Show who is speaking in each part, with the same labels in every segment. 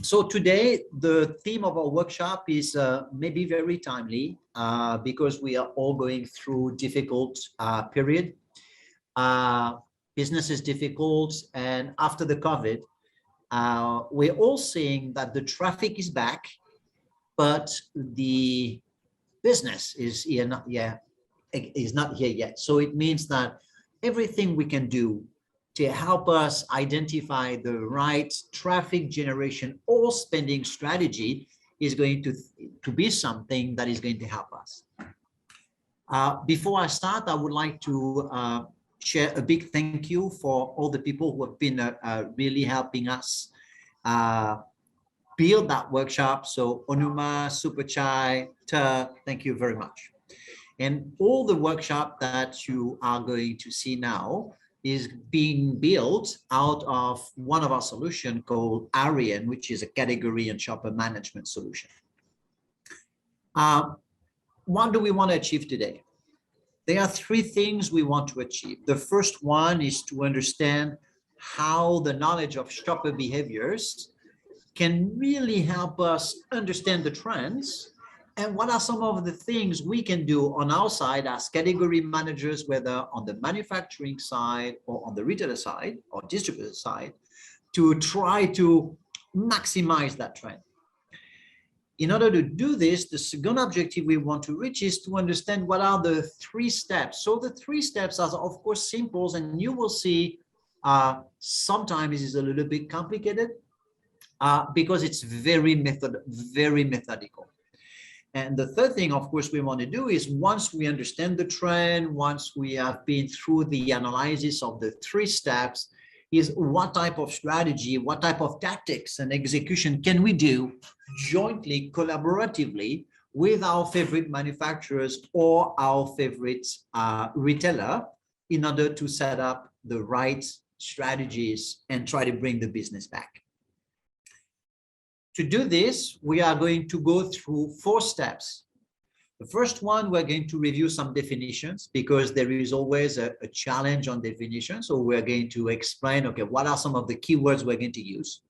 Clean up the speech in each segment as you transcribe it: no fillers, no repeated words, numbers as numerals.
Speaker 1: So today, the theme of our workshop is maybe very timely because we are all going through difficult period. Business is difficult, and after the COVID, we're all seeing that the traffic is back, but the business is not yet. So it means that everything we can do to help us identify the right traffic generation or spending strategy is going to be something that is going to help us. Before I start, I would like to share a big thank you for all the people who have been really helping us build that workshop. So Onuma, Superchai, thank you very much. And all the workshop that you are going to see now is being built out of one of our solutions called Arian, which is a category and shopper management solution. What do we want to achieve today? There are three things we want to achieve. The first one is to understand how the knowledge of shopper behaviors can really help us understand the trends and what are some of the things we can do on our side as category managers, whether on the manufacturing side or on the retailer side or distributor side, to try to maximize that trend. In order to do this, the second objective we want to reach is to understand what are the three steps. So the three steps are, of course, simple, and you will see sometimes it is a little bit complicated because it's very methodical. And the third thing, of course, we want to do is once we understand the trend, once we have been through the analysis of the three steps, is what type of strategy, what type of tactics and execution can we do jointly, collaboratively with our favorite manufacturers or our favorite retailer in order to set up the right strategies and try to bring the business back. To do this, we are going to go through 4 steps. The first one, we're going to review some definitions because there is always a challenge on definition. So we're going to explain, okay, what are some of the keywords we're going to use?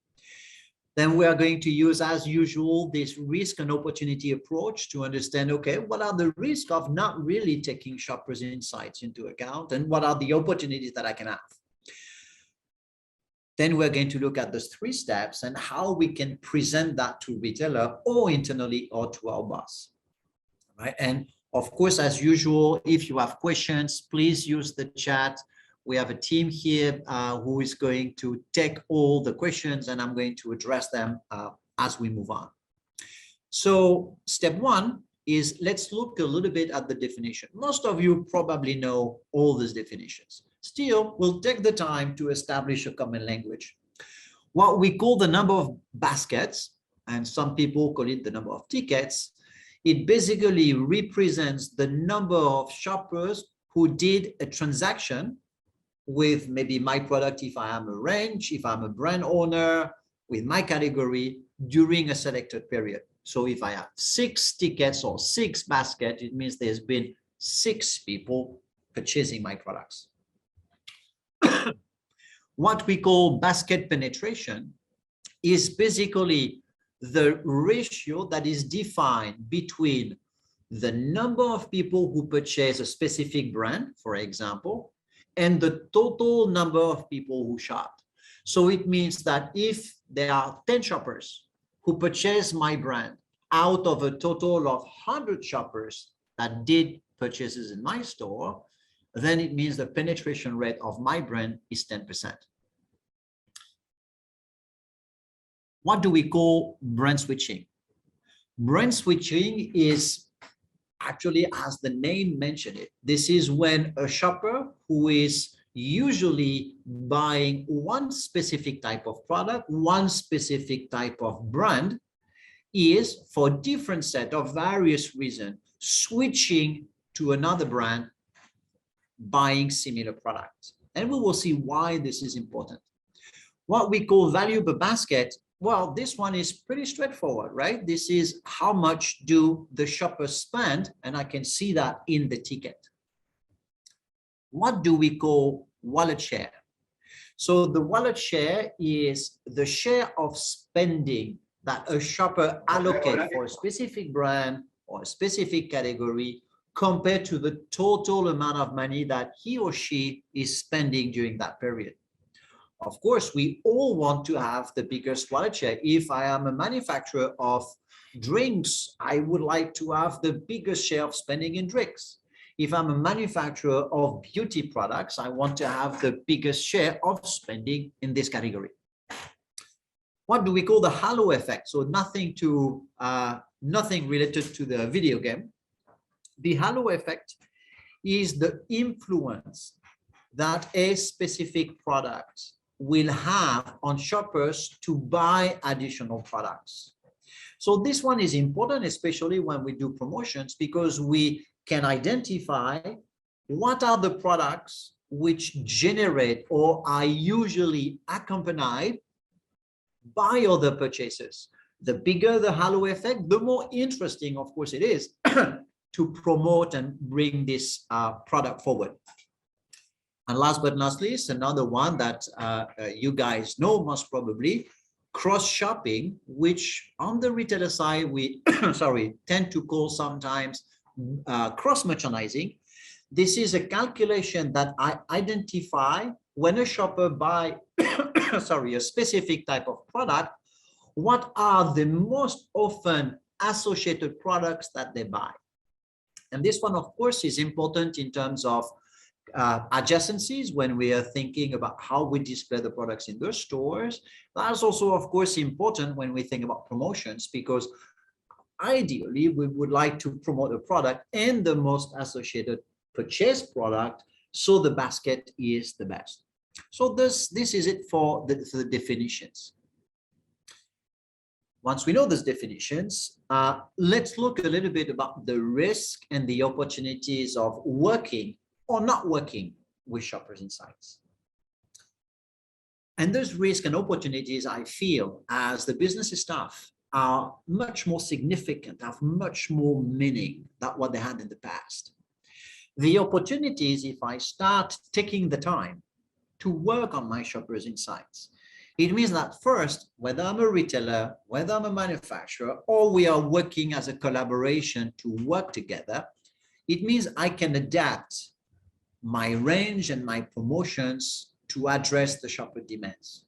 Speaker 1: Then we are going to use, as usual, this risk and opportunity approach to understand, okay, what are the risks of not really taking shoppers' insights into account and what are the opportunities that I can have? Then we're going to look at those 3 steps and how we can present that to retailer or internally or to our boss. Right? And of course, as usual, if you have questions, please use the chat. We have a team here who is going to take all the questions and I'm going to address them as we move on. So step 1 is let's look a little bit at the definition. Most of you probably know all these definitions. Still, we'll take the time to establish a common language. What we call the number of baskets, and some people call it the number of tickets, it basically represents the number of shoppers who did a transaction with maybe my product if I am a range, if I'm a brand owner, with my category during a selected period. So if I have 6 tickets or 6 baskets, it means there's been 6 people purchasing my products. What we call basket penetration is basically the ratio that is defined between the number of people who purchase a specific brand, for example, and the total number of people who shop. So it means that if there are 10 shoppers who purchase my brand out of a total of 100 shoppers that did purchases in my store, then it means the penetration rate of my brand is 10%. What do we call brand switching? Brand switching is actually, as the name mentioned it, this is when a shopper who is usually buying one specific type of product, one specific type of brand, is for a different set of various reasons switching to another brand, buying similar products. And we will see why this is important. What we call value per basket, well, this one is pretty straightforward, right? This is how much do the shoppers spend, and I can see that in the ticket. What do we call wallet share? So the wallet share is the share of spending that a shopper allocates for a specific brand or a specific category compared to the total amount of money that he or she is spending during that period. Of course, we all want to have the biggest wallet share. If I am a manufacturer of drinks, I would like to have the biggest share of spending in drinks. If I'm a manufacturer of beauty products, I want to have the biggest share of spending in this category. What do we call the halo effect? So nothing related to the video game. The halo effect is the influence that a specific product will have on shoppers to buy additional products. So this one is important, especially when we do promotions, because we can identify what are the products which generate or are usually accompanied by other purchases. The bigger the halo effect, the more interesting, of course, it is to promote and bring this product forward. And last but not least, another one that you guys know most probably, cross-shopping, which on the retailer side, we tend to call sometimes cross-merchandising. This is a calculation that I identify when a shopper buys a specific type of product, what are the most often associated products that they buy. And this one, of course, is important in terms of adjacencies when we are thinking about how we display the products in the stores. That's also, of course, important when we think about promotions, because ideally we would like to promote a product and the most associated purchase product, so the basket is the best. So this is it for the definitions. Once we know these definitions, let's look a little bit about the risk and the opportunities of working or not working with shoppers' insights. And those risks and opportunities, I feel, as the business staff, are much more significant, have much more meaning than what they had in the past. The opportunities, if I start taking the time to work on my shoppers' insights, it means that first, whether I'm a retailer, whether I'm a manufacturer, or we are working as a collaboration to work together, it means I can adapt my range and my promotions to address the shopper demands.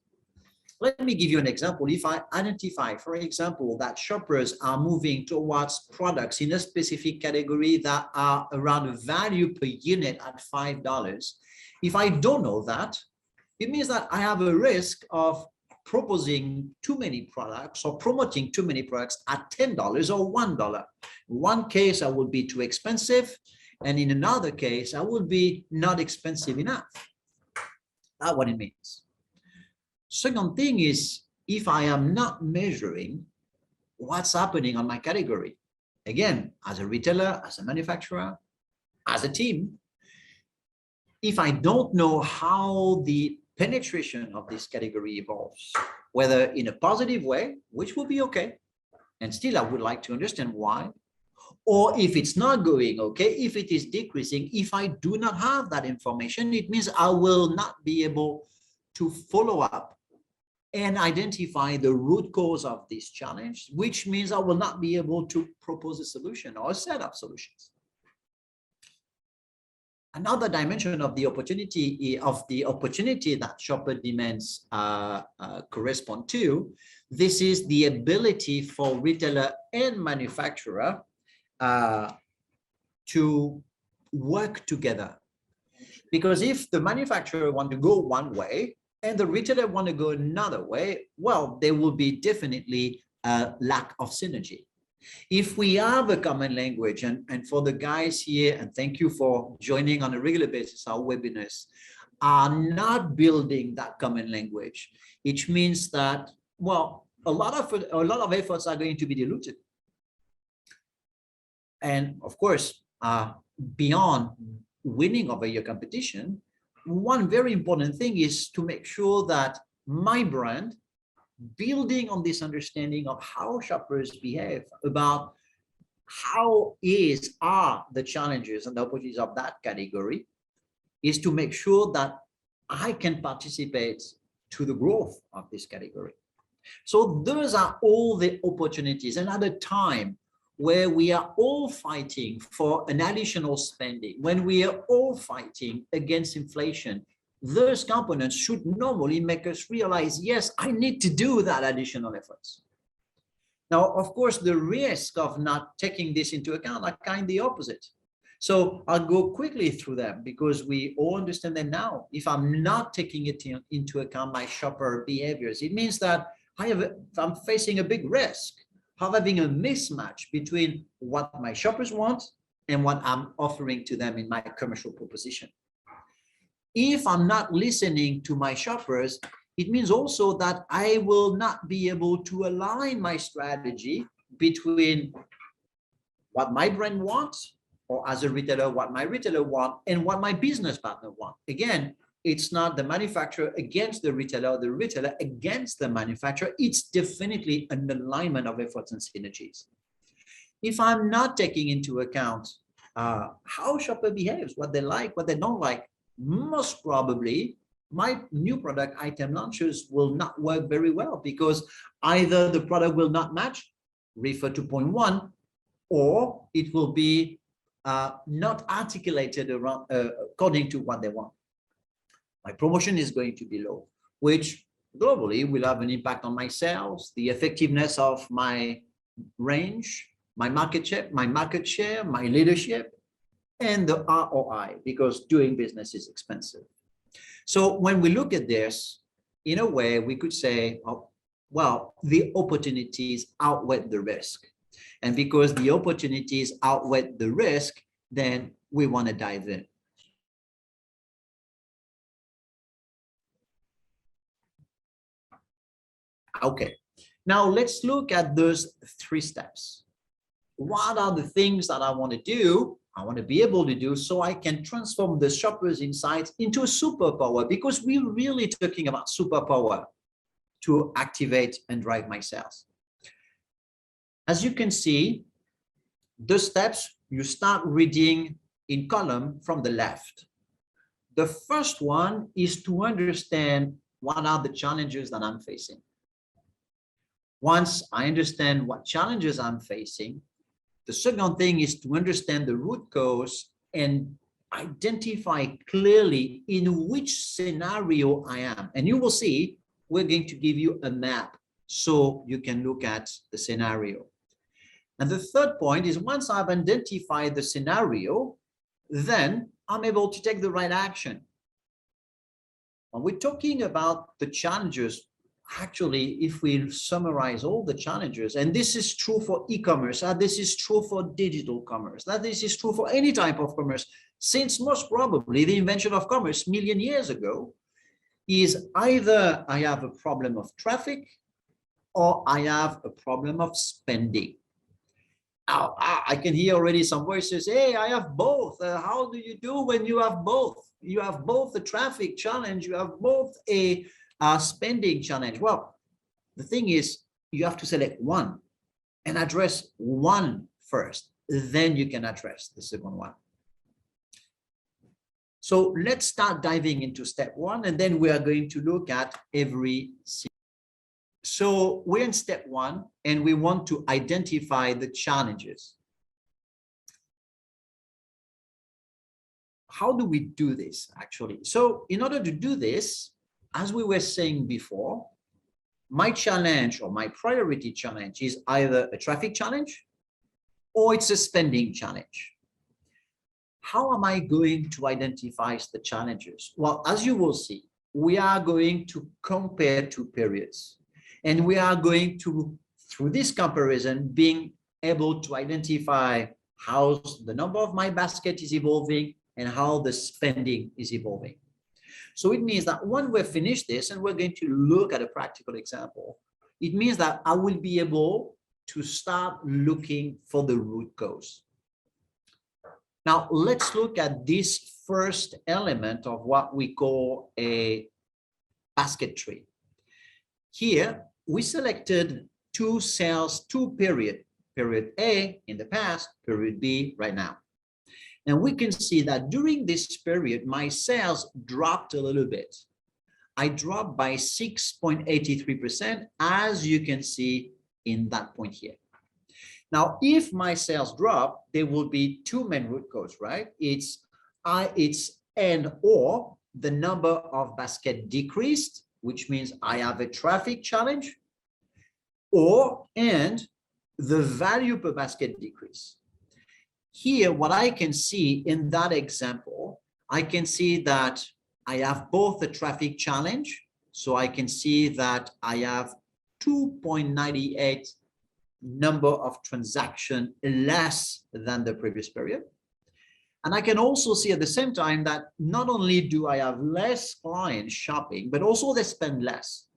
Speaker 1: Let me give you an example. If I identify, for example, that shoppers are moving towards products in a specific category that are around a value per unit at $5, if I don't know that, it means that I have a risk of proposing too many products or promoting too many products at $10 or $1. In one case, I will be too expensive, and in another case, I will be not expensive enough. That's what it means. Second thing is, if I am not measuring what's happening on my category, again, as a retailer, as a manufacturer, as a team, if I don't know how the penetration of this category evolves, whether in a positive way, which will be okay, and still I would like to understand why, or if it's not going okay, if it is decreasing, if I do not have that information, it means I will not be able to follow up and identify the root cause of this challenge, which means I will not be able to propose a solution or a set of solutions. Another dimension of the opportunity that shopper demands correspond to, this is the ability for retailer and manufacturer to work together. Because if the manufacturer want to go one way and the retailer want to go another way, well, there will be definitely a lack of synergy. If we have a common language, and for the guys here, and thank you for joining on a regular basis our webinars, are not building that common language, which means that, well, a lot of efforts are going to be diluted. And of course, beyond winning over your competition, one very important thing is to make sure that my brand, building on this understanding of how shoppers behave, about how are the challenges and the opportunities of that category, is to make sure that I can participate to the growth of this category. So those are all the opportunities. And at a time where we are all fighting for an additional spending, when we are all fighting against inflation, those components should normally make us realize, yes, I need to do that additional efforts. Now, of course, the risk of not taking this into account are kind of the opposite. So I'll go quickly through them because we all understand that now. If I'm not taking it into account my shopper behaviors, it means that I'm facing a big risk of having a mismatch between what my shoppers want and what I'm offering to them in my commercial proposition. If I'm not listening to my shoppers, it means also that I will not be able to align my strategy between what my brand wants, or as a retailer, what my retailer want, and what my business partner want. Again, it's not the manufacturer against the retailer against the manufacturer. It's definitely an alignment of efforts and synergies. If I'm not taking into account how shopper behaves, what they like, what they don't like, most probably my new product item launches will not work very well because either the product will not match, refer to point one, or it will be not articulated around according to what they want. My promotion is going to be low, which globally will have an impact on my sales, the effectiveness of my range, my market share, my leadership, and the ROI, because doing business is expensive. So when we look at this, in a way, we could say, oh, well, the opportunities outweigh the risk. And because the opportunities outweigh the risk, then we want to dive in. Okay, now let's look at those 3 steps. What are the things that I want to do? I want to be able to do so I can transform the shopper's insights into a superpower, because we're really talking about superpower to activate and drive my sales. As you can see, the steps you start reading in column from the left. The first one is to understand what are the challenges that I'm facing. Once I understand what challenges I'm facing, the second thing is to understand the root cause and identify clearly in which scenario I am. And you will see, we're going to give you a map so you can look at the scenario. And the third point is, once I've identified the scenario, then I'm able to take the right action. When we're talking about the challenges, actually, if we summarize all the challenges, and this is true for e-commerce, this is true for digital commerce, this is true for any type of commerce, since most probably the invention of commerce million years ago, is either I have a problem of traffic or I have a problem of spending. Now, I can hear already some voices, hey, I have both. How do you do when you have both? You have both the traffic challenge, you have both a spending challenge. Well, the thing is, you have to select one and address one first, then you can address the second one. So let's start diving into step 1, and then we are going to look at every. So we're in step 1, and we want to identify the challenges. How do we do this actually? So in order to do this, as we were saying before, my challenge or my priority challenge is either a traffic challenge or it's a spending challenge. How am I going to identify the challenges? Well, as you will see, we are going to compare 2 periods, and we are going to, through this comparison, being able to identify how the number of my basket is evolving and how the spending is evolving. So it means that when we finish this and we're going to look at a practical example, it means that I will be able to start looking for the root cause. Now, let's look at this first element of what we call a basket tree. Here, we selected 2 sales, 2 periods, period A in the past, period B right now. And we can see that during this period, my sales dropped a little bit. I dropped by 6.83%, as you can see in that point here. Now, if my sales drop, there will be two main root cause, right? It's and or the number of basket decreased, which means I have a traffic challenge, or and the value per basket decrease. Here, what I can see in that example, I can see that I have both a traffic challenge. So I can see that I have 2.98 number of transactions less than the previous period. And I can also see at the same time that not only do I have less clients shopping, but also they spend less.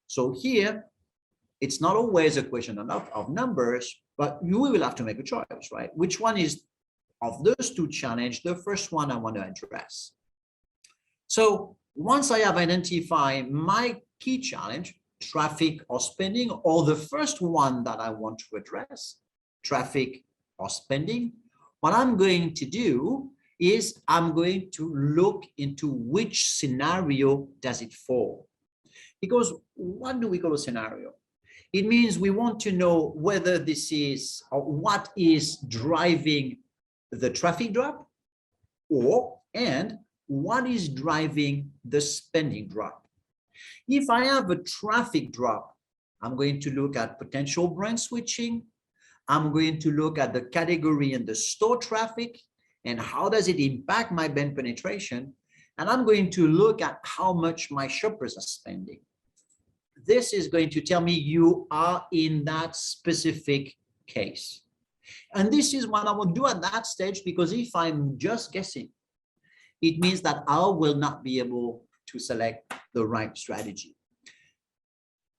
Speaker 1: So here, it's not always a question of numbers, but you will have to make a choice, right? Which one is of those two challenges, the first one I want to address? So once I have identified my key challenge, traffic or spending, or the first one that I want to address, traffic or spending, what I'm going to do is I'm going to look into which scenario does it fall. Because what do we call a scenario? It means we want to know whether this is or what is driving the traffic drop, and what is driving the spending drop. If I have a traffic drop, I'm going to look at potential brand switching. I'm going to look at the category and the store traffic and how does it impact my brand penetration. And I'm going to look at how much my shoppers are spending. This is going to tell me you are in that specific case. And this is what I will do at that stage, because if I'm just guessing, it means that I will not be able to select the right strategy.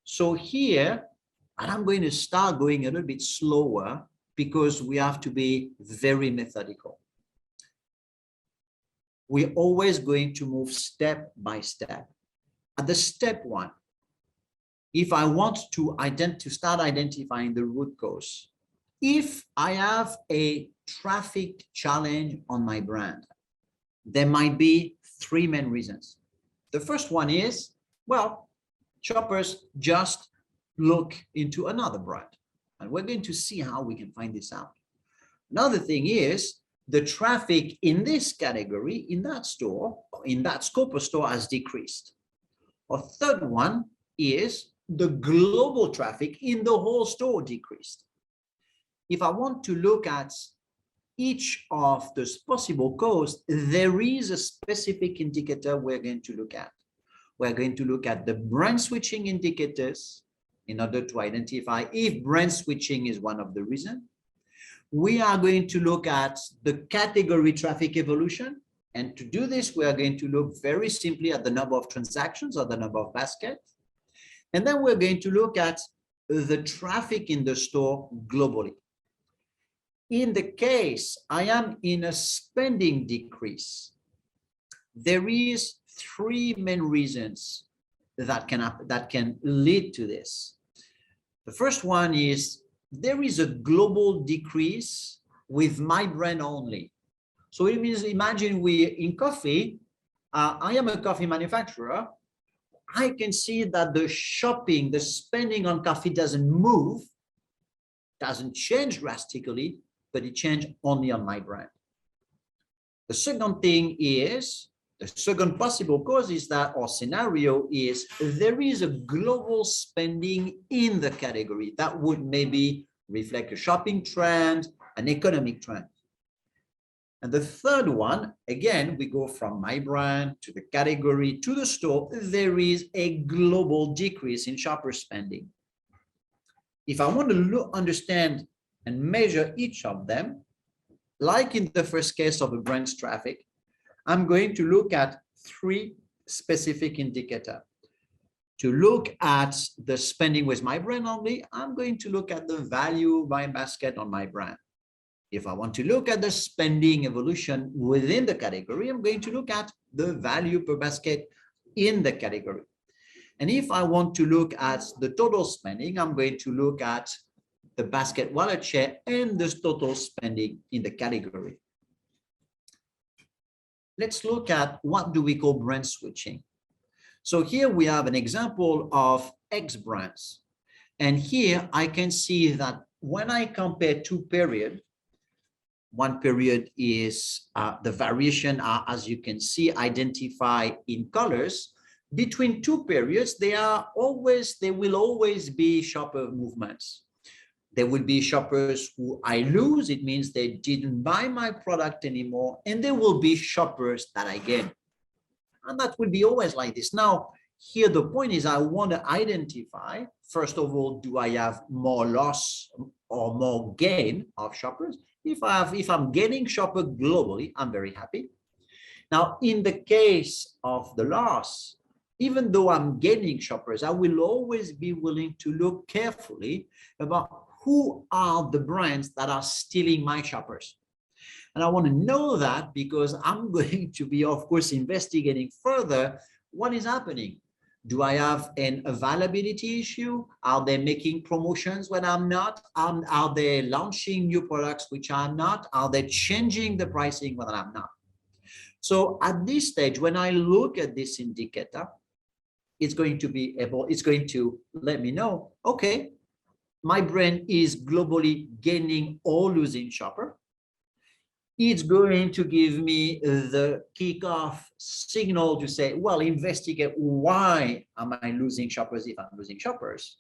Speaker 1: So here, and I'm going to start going a little bit slower because we have to be very methodical. We're always going to move step by step. At the step one, if I want to start identifying the root cause, if I have a traffic challenge on my brand, there might be three main reasons. The first one is, well, shoppers just look into another brand, and we're going to see how we can find this out. Another thing is the traffic in this category, in that store, in that scope of store has decreased. A third one is the global traffic in the whole store decreased. If I want to look at each of those possible causes, there is a specific indicator we're going to look at. We're going to look at the brand switching indicators in order to identify if brand switching is one of the reasons. We are going to look at the category traffic evolution. And to do this, we are going to look very simply at the number of transactions or the number of baskets. And then we're going to look at the traffic in the store globally. In the case I am in a spending decrease, there is three main reasons that can lead to this. The first one is there is a global decrease with my brand only. So it means, imagine we in coffee, I am a coffee manufacturer. I can see that the spending on coffee doesn't move, doesn't change drastically, but it changed only on my brand. The second thing is, the second possible cause is that, or scenario is, there is a global spending in the category that would maybe reflect a shopping trend, an economic trend. And the third one, again, we go from my brand to the category to the store, there is a global decrease in shopper spending. If I want to understand and measure each of them, like in the first case of a brand's traffic, I'm going to look at three specific indicators. To look at the spending with my brand only, I'm going to look at the value by basket on my brand. If I want to look at the spending evolution within the category, I'm going to look at the value per basket in the category. And if I want to look at the total spending, I'm going to look at the basket wallet share and the total spending in the category. let's look at what do we call brand switching. So here we have an example of X brands. And here I can see that when I compare two periods, one period is the variation, as you can see, identify in colors. Between two periods, there will always be shopper movements. There will be shoppers who I lose. It means they didn't buy my product anymore. And there will be shoppers that I gain. And that will be always like this. Now, here the point is I want to identify, first of all, do I have more loss or more gain of shoppers? If I'm gaining shopper globally, I'm very happy. Now, in the case of the loss, even though I'm gaining shoppers, I will always be willing to look carefully about who are the brands that are stealing my shoppers. And I want to know that because I'm going to be, of course, investigating further what is happening. Do I have an availability issue? Are they making promotions when I'm not? Are they launching new products which I'm not? Are they changing the pricing when I'm not? So at this stage, when I look at this indicator, it's going to let me know, okay, my brand is globally gaining or losing shopper. It's going to give me the kickoff signal to say, well, investigate why am I losing shoppers if I'm losing shoppers.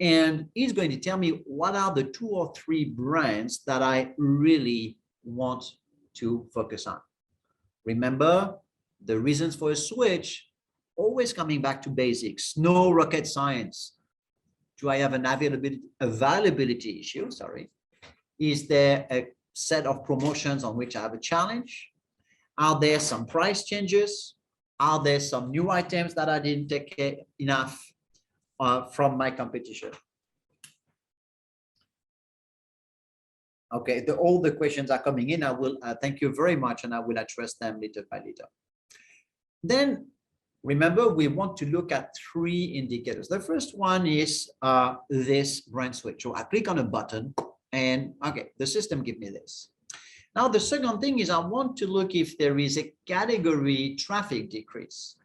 Speaker 1: And it's going to tell me what are the 2 or 3 brands that I really want to focus on. Remember, the reasons for a switch, always coming back to basics, no rocket science. Do I have an availability issue? Sorry. Is there a set of promotions on which I have a challenge? Are there some price changes? Are there some new items that I didn't take enough from my competition? Okay, all the questions are coming in. I will thank you very much, and I will address them little by little. Then remember, we want to look at 3 indicators. The first one is this brand switch. So I click on a button and okay, the system gives me this. Now, the second thing is I want to look if there is a category traffic decrease.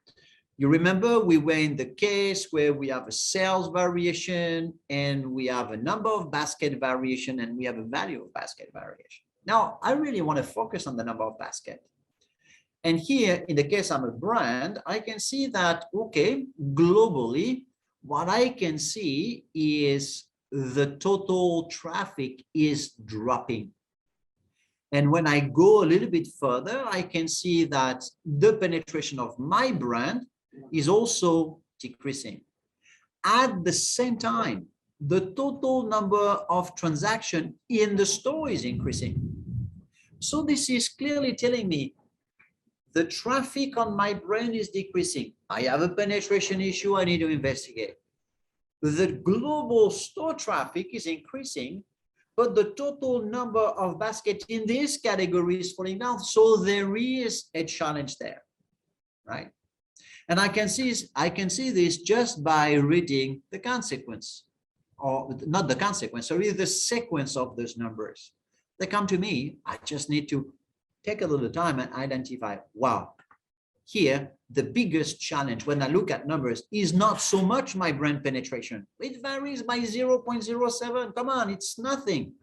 Speaker 1: You remember we were in the case where we have a sales variation and we have a number of basket variation and we have a value of basket variation. Now, I really want to focus on the number of basket. And here, in the case I'm a brand, I can see that, okay, globally, what I can see is the total traffic is dropping. And when I go a little bit further, I can see that the penetration of my brand is also decreasing. At the same time, the total number of transactions in the store is increasing. So this is clearly telling me the traffic on my brand is decreasing. I have a penetration issue I need to investigate. The global store traffic is increasing, but the total number of baskets in this category is falling down. So there is a challenge there, right? And I can see this just by reading the consequence, or not the consequence, sorry, the sequence of those numbers. They come to me. I just need to take a little time and identify, wow, here, the biggest challenge when I look at numbers is not so much my brand penetration. It varies by 0.07. Come on, it's nothing.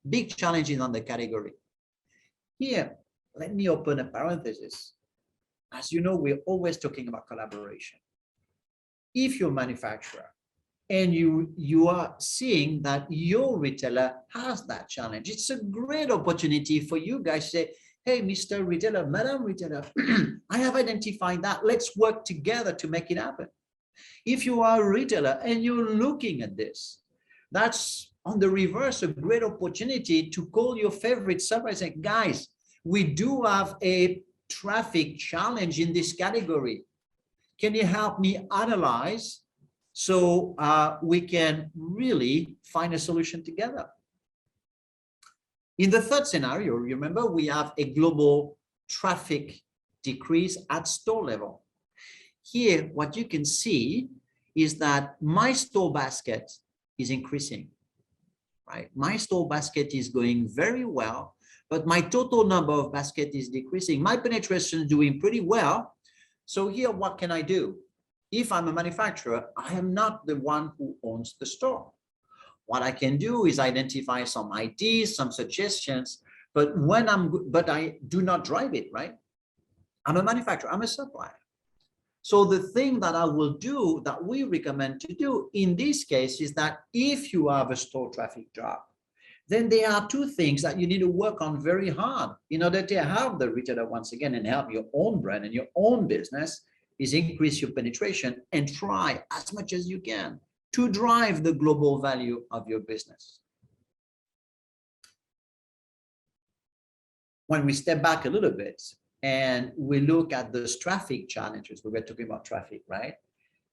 Speaker 1: Big challenges on the category. Here, let me open a parenthesis. As you know, we're always talking about collaboration. If you're a manufacturer and you are seeing that your retailer has that challenge, it's a great opportunity for you guys to say, hey, Mr. Retailer, Madam Retailer, I have identified that. Let's work together to make it happen. If you are a retailer and you're looking at this, that's on the reverse, a great opportunity to call your favorite supplier and say, guys, we do have a traffic challenge in this category. Can you help me analyze so we can really find a solution together? In the third scenario, remember, we have a global traffic decrease at store level. Here, what you can see is that my store basket is increasing, right? My store basket is going very well, but my total number of basket is decreasing. My penetration is doing pretty well. So here, what can I do? If I'm a manufacturer, I am not the one who owns the store. What I can do is identify some ideas, some suggestions, but I do not drive it, right? I'm a manufacturer, I'm a supplier. So the thing that I will do, that we recommend to do in this case, is that if you have a store traffic drop, then there are two things that you need to work on very hard in order to help the retailer once again and help your own brand and your own business, is increase your penetration and try as much as you can to drive the global value of your business. When we step back a little bit and we look at those traffic challenges, we were talking about traffic, right?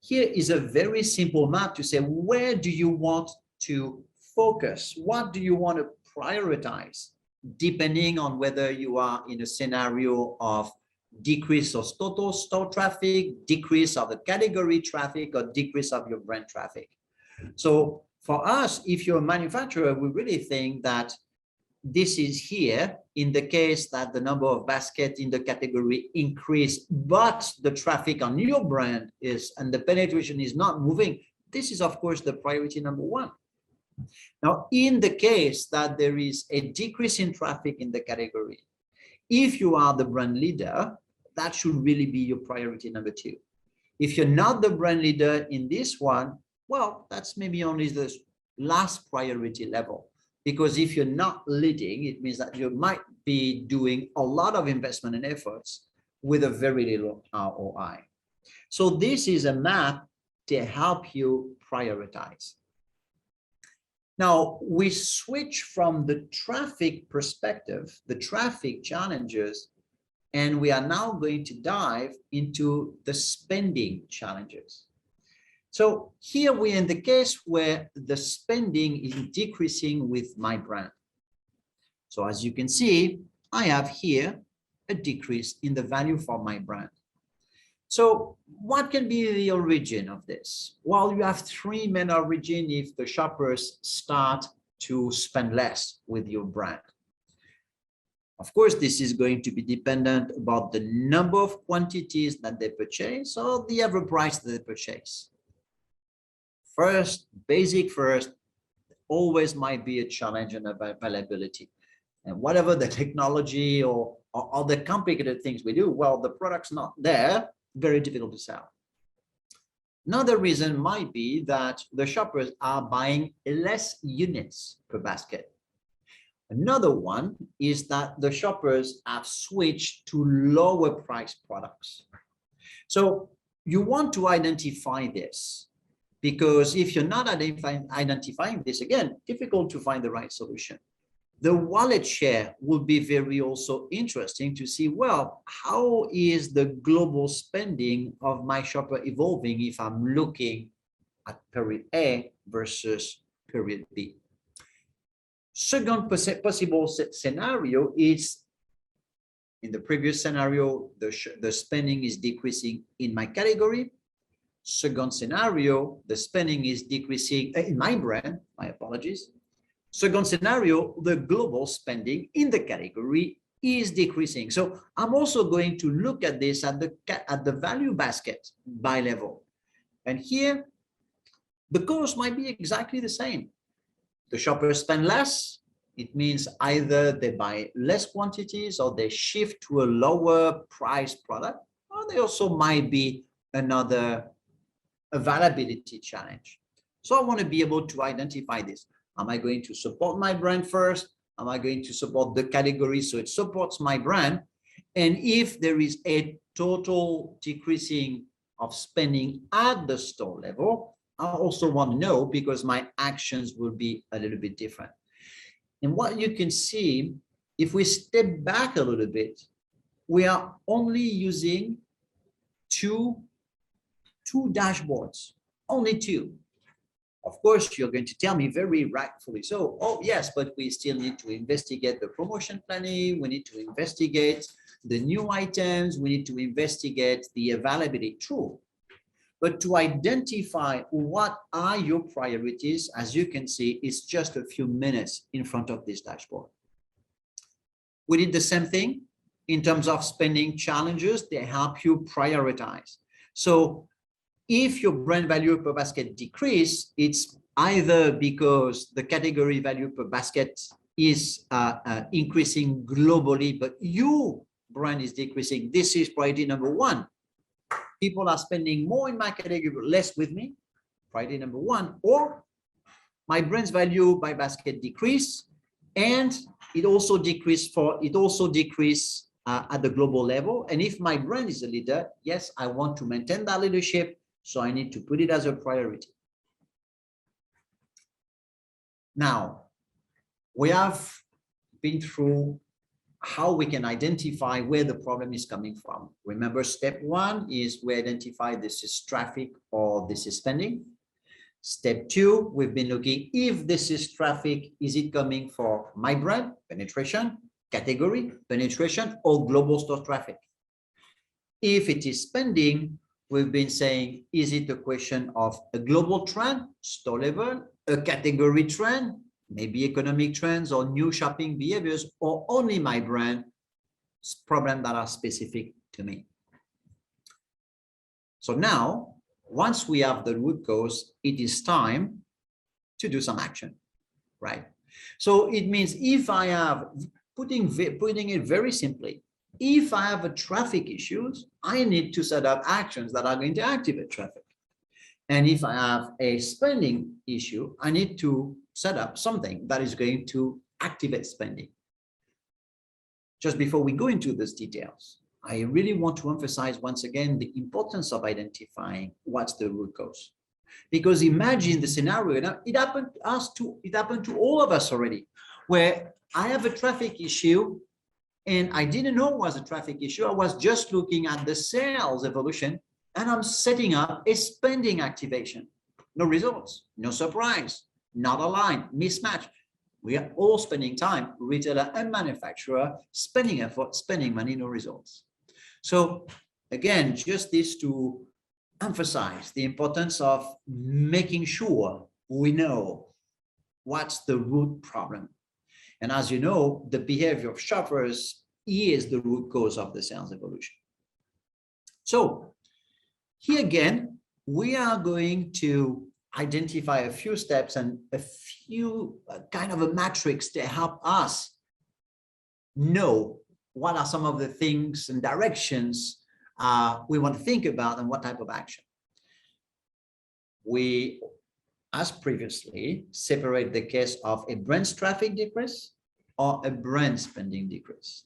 Speaker 1: Here is a very simple map to say, where do you want to focus? What do you want to prioritize, depending on whether you are in a scenario of decrease of total store traffic, decrease of the category traffic, or decrease of your brand traffic. So for us, if you're a manufacturer, we really think that this is here in the case that the number of baskets in the category increase, but the traffic on your brand is, and the penetration is not moving. This is, of course, the priority number one. Now, in the case that there is a decrease in traffic in the category, if you are the brand leader, that should really be your priority number two. If you're not the brand leader in this one, well, that's maybe only the last priority level. Because if you're not leading, it means that you might be doing a lot of investment and efforts with a very little ROI. So this is a map to help you prioritize. Now, we switch from the traffic perspective, the traffic challenges, and we are now going to dive into the spending challenges. So here we're in the case where the spending is decreasing with my brand. So as you can see, I have here a decrease in the value for my brand. So what can be the origin of this? Well, you have three main origins if the shoppers start to spend less with your brand. Of course, this is going to be dependent about the number of quantities that they purchase or the average price that they purchase. First, basic first, always might be a challenge in availability. And whatever the technology or other complicated things we do, well, the product's not there, very difficult to sell. Another reason might be that the shoppers are buying less units per basket. Another one is that the shoppers have switched to lower price products. So you want to identify this, because if you're not identifying this, again, difficult to find the right solution. The wallet share would be very also interesting to see, well, how is the global spending of my shopper evolving if I'm looking at period A versus period B. Second possible scenario is, in the previous scenario, the spending is decreasing in my category. Second scenario, the spending is decreasing in my brand, my apologies. Second scenario, the global spending in the category is decreasing. So I'm also going to look at this at the value basket by level. And here, the cost might be exactly the same. The shoppers spend less. It means either they buy less quantities or they shift to a lower price product, or they also might be another availability challenge. So I want to be able to identify this. Am I going to support my brand first? Am I going to support the category so it supports my brand? And if there is a total decreasing of spending at the store level, I also want to know, because my actions will be a little bit different. And what you can see, if we step back a little bit, we are only using two dashboards, only two. Of course, you're going to tell me very rightfully so, oh yes, but we still need to investigate the promotion planning. We need to investigate the new items. We need to investigate the availability. True. But to identify what are your priorities, as you can see, it's just a few minutes in front of this dashboard. We did the same thing in terms of spending challenges. They help you prioritize. So if your brand value per basket decrease, it's either because the category value per basket is increasing globally, but your brand is decreasing. This is priority number one. People are spending more in my category, but less with me. Priority number one. Or my brand's value by basket decrease, and it also decrease at the global level. And if my brand is a leader, yes, I want to maintain that leadership, so I need to put it as a priority. Now, we have been through how we can identify where the problem is coming from. Remember, step one is we identify this is traffic or this is spending. Step two, we've been looking if this is traffic, is it coming for my brand, penetration, category, penetration, or global store traffic? If it is spending, we've been saying, is it a question of a global trend, store level, a category trend, maybe economic trends or new shopping behaviors, or only my brand problems that are specific to me? So now, once we have the root cause, it is time to do some action, right? So it means if I have, putting it very simply, if I have a traffic issues, I need to set up actions that are going to activate traffic. And if I have a spending issue, I need to set up something that is going to activate spending. Just before we go into these details, I really want to emphasize once again the importance of identifying what's the root cause. Because imagine the scenario, now it happened to all of us already, where I have a traffic issue and I didn't know it was a traffic issue. I was just looking at the sales evolution and I'm setting up a spending activation. No results, no surprise, not aligned, mismatch. We are all spending time, retailer and manufacturer, spending effort, spending money, no results. So again, just this to emphasize the importance of making sure we know what's the root problem. And as you know, the behavior of shoppers is the root cause of the sales evolution. So here again, we are going to identify a few steps and a few kind of a matrix to help us know what are some of the things and directions we want to think about and what type of action. We, as previously, separate the case of a brand's traffic decrease or a brand spending decrease.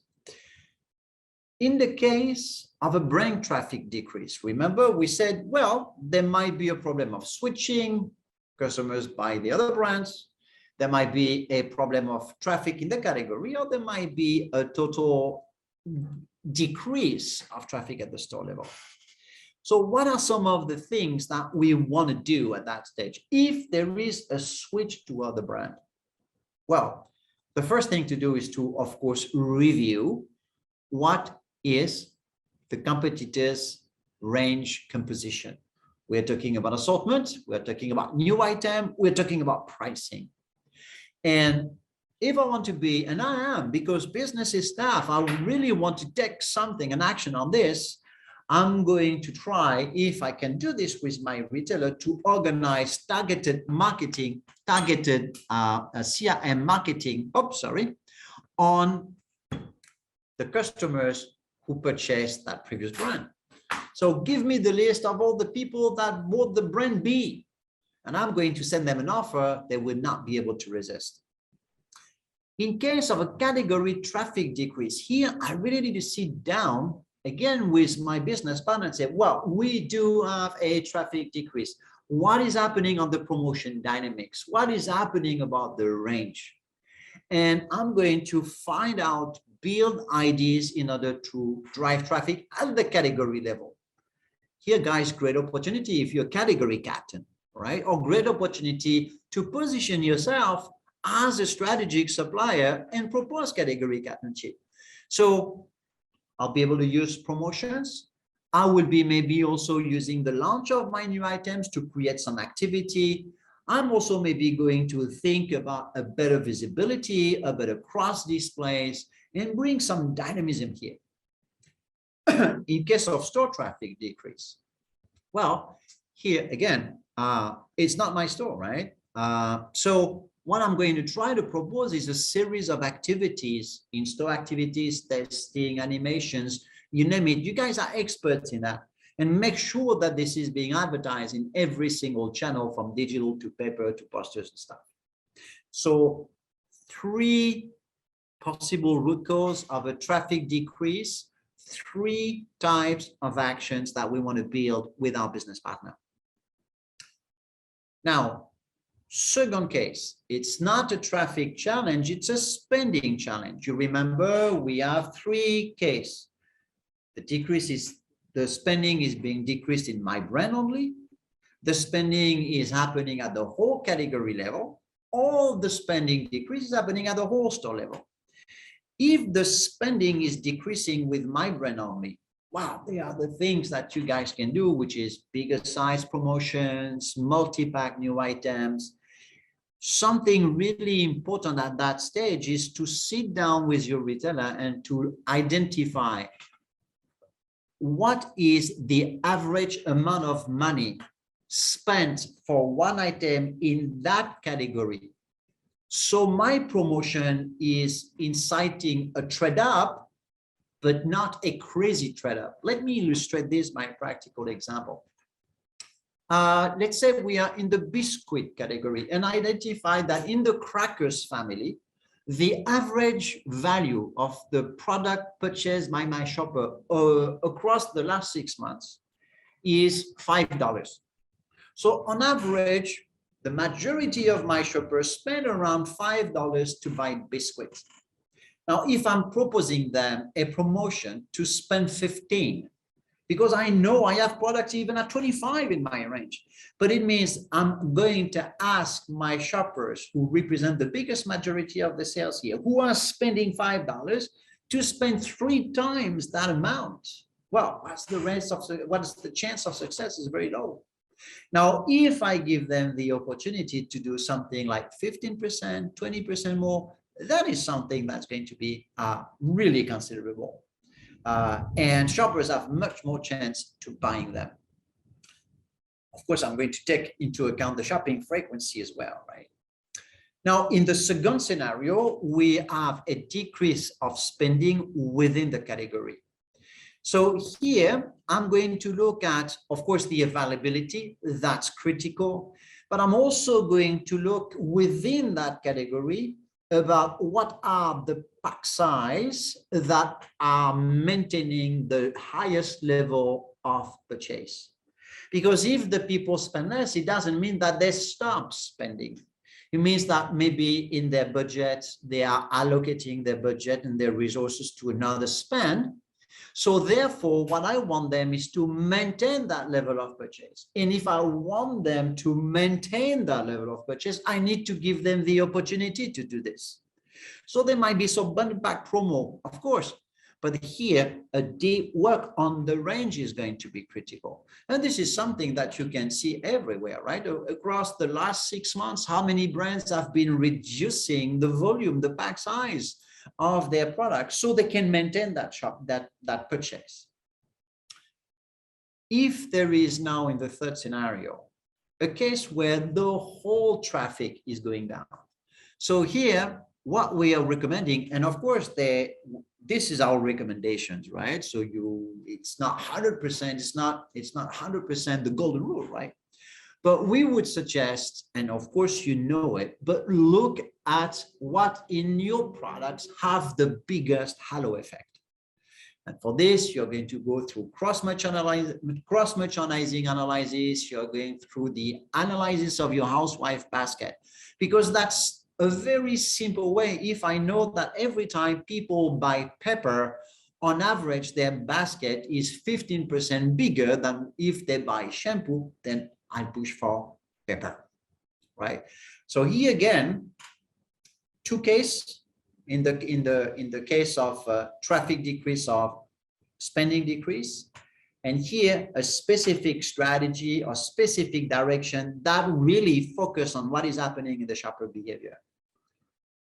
Speaker 1: In the case of a brand traffic decrease, remember we said, well, there might be a problem of switching customers by the other brands. There might be a problem of traffic in the category, or there might be a total decrease of traffic at the store level. So what are some of the things that we want to do at that stage if there is a switch to other brand? Well, the first thing to do is to, of course, review what is the competitors' range composition. We're talking about assortment, we're talking about new item, we're talking about pricing. And if I want to be, and I am, because business is tough, I really want to take something, an action on this, I'm going to try, if I can do this with my retailer, to organize targeted marketing, targeted CRM marketing, on the customers who purchased that previous brand. So give me the list of all the people that bought the brand B, and I'm going to send them an offer they will not be able to resist. In case of a category traffic decrease, here I really need to sit down again with my business partner and say, well, we do have a traffic decrease. What is happening on the promotion dynamics? What is happening about the range? And I'm going to find out, build ideas in order to drive traffic at the category level. Here, guys, great opportunity if you're a category captain, right? Or great opportunity to position yourself as a strategic supplier and propose category captainship. So I'll be able to use promotions. I will be maybe also using the launch of my new items to create some activity. I'm also maybe going to think about a better visibility, a better cross displays, and bring some dynamism here. In case of store traffic decrease, well, here again, it's not my store, right? So what I'm going to try to propose is a series of activities, in-store activities, testing, animations, you name it. You guys are experts in that. And make sure that this is being advertised in every single channel, from digital to paper to posters and stuff. So 3 possible root cause of a traffic decrease, 3 types of actions that we want to build with our business partner. Now, second case, it's not a traffic challenge, it's a spending challenge. You remember we have 3 cases. The decrease is, the spending is being decreased in my brand only. The spending is happening at the whole category level. All the spending decrease is happening at the whole store level. If the spending is decreasing with my brand only, wow, they are the things that you guys can do, which is bigger size promotions, multi-pack new items. Something really important at that stage is to sit down with your retailer and to identify what is the average amount of money spent for one item in that category. So my promotion is inciting a trade up, but not a crazy trade up. Let me illustrate this by a practical example. Let's say we are in the biscuit category and identify that in the crackers family, the average value of the product purchased by my shopper across the last 6 months is $5. So on average, the majority of my shoppers spend around $5 to buy biscuits. Now, if I'm proposing them a promotion to spend 15, because I know I have products even at 25 in my range, but it means I'm going to ask my shoppers, who represent the biggest majority of the sales here, who are spending $5, to spend 3 times that amount. Well, what's the chance of success is very low. Now, if I give them the opportunity to do something like 15%, 20% more, that is something that's going to be really considerable. And shoppers have much more chance to buying them. Of course, I'm going to take into account the shopping frequency as well, right? Now, in the second scenario, we have a decrease of spending within the category. So here, I'm going to look at, of course, the availability, that's critical, but I'm also going to look within that category about what are the pack size that are maintaining the highest level of purchase. Because if the people spend less, it doesn't mean that they stop spending. It means that maybe in their budget, they are allocating their budget and their resources to another spend. So therefore, what I want them is to maintain that level of purchase. And if I want them to maintain that level of purchase, I need to give them the opportunity to do this. So there might be some bundle pack promo, of course, but here a deep work on the range is going to be critical. And this is something that you can see everywhere, right? Across the last 6 months, how many brands have been reducing the volume, the pack size of their products so they can maintain that purchase. If there is now in the third scenario, a case where the whole traffic is going down. So here, what we are recommending, and of course, this is our recommendations, right? So it's not 100%, it's not 100% the golden rule, right? But we would suggest, and of course you know it, but look at what in your products have the biggest halo effect. And for this, you're going to go through cross-merchandising analysis, you're going through the analysis of your housewife basket, because that's a very simple way. If I know that every time people buy pepper, on average, their basket is 15% bigger than if they buy shampoo, then I push for pepper, right? So here again, 2 cases in the case of traffic decrease of spending decrease, and here a specific strategy or specific direction that really focus on what is happening in the shopper behavior.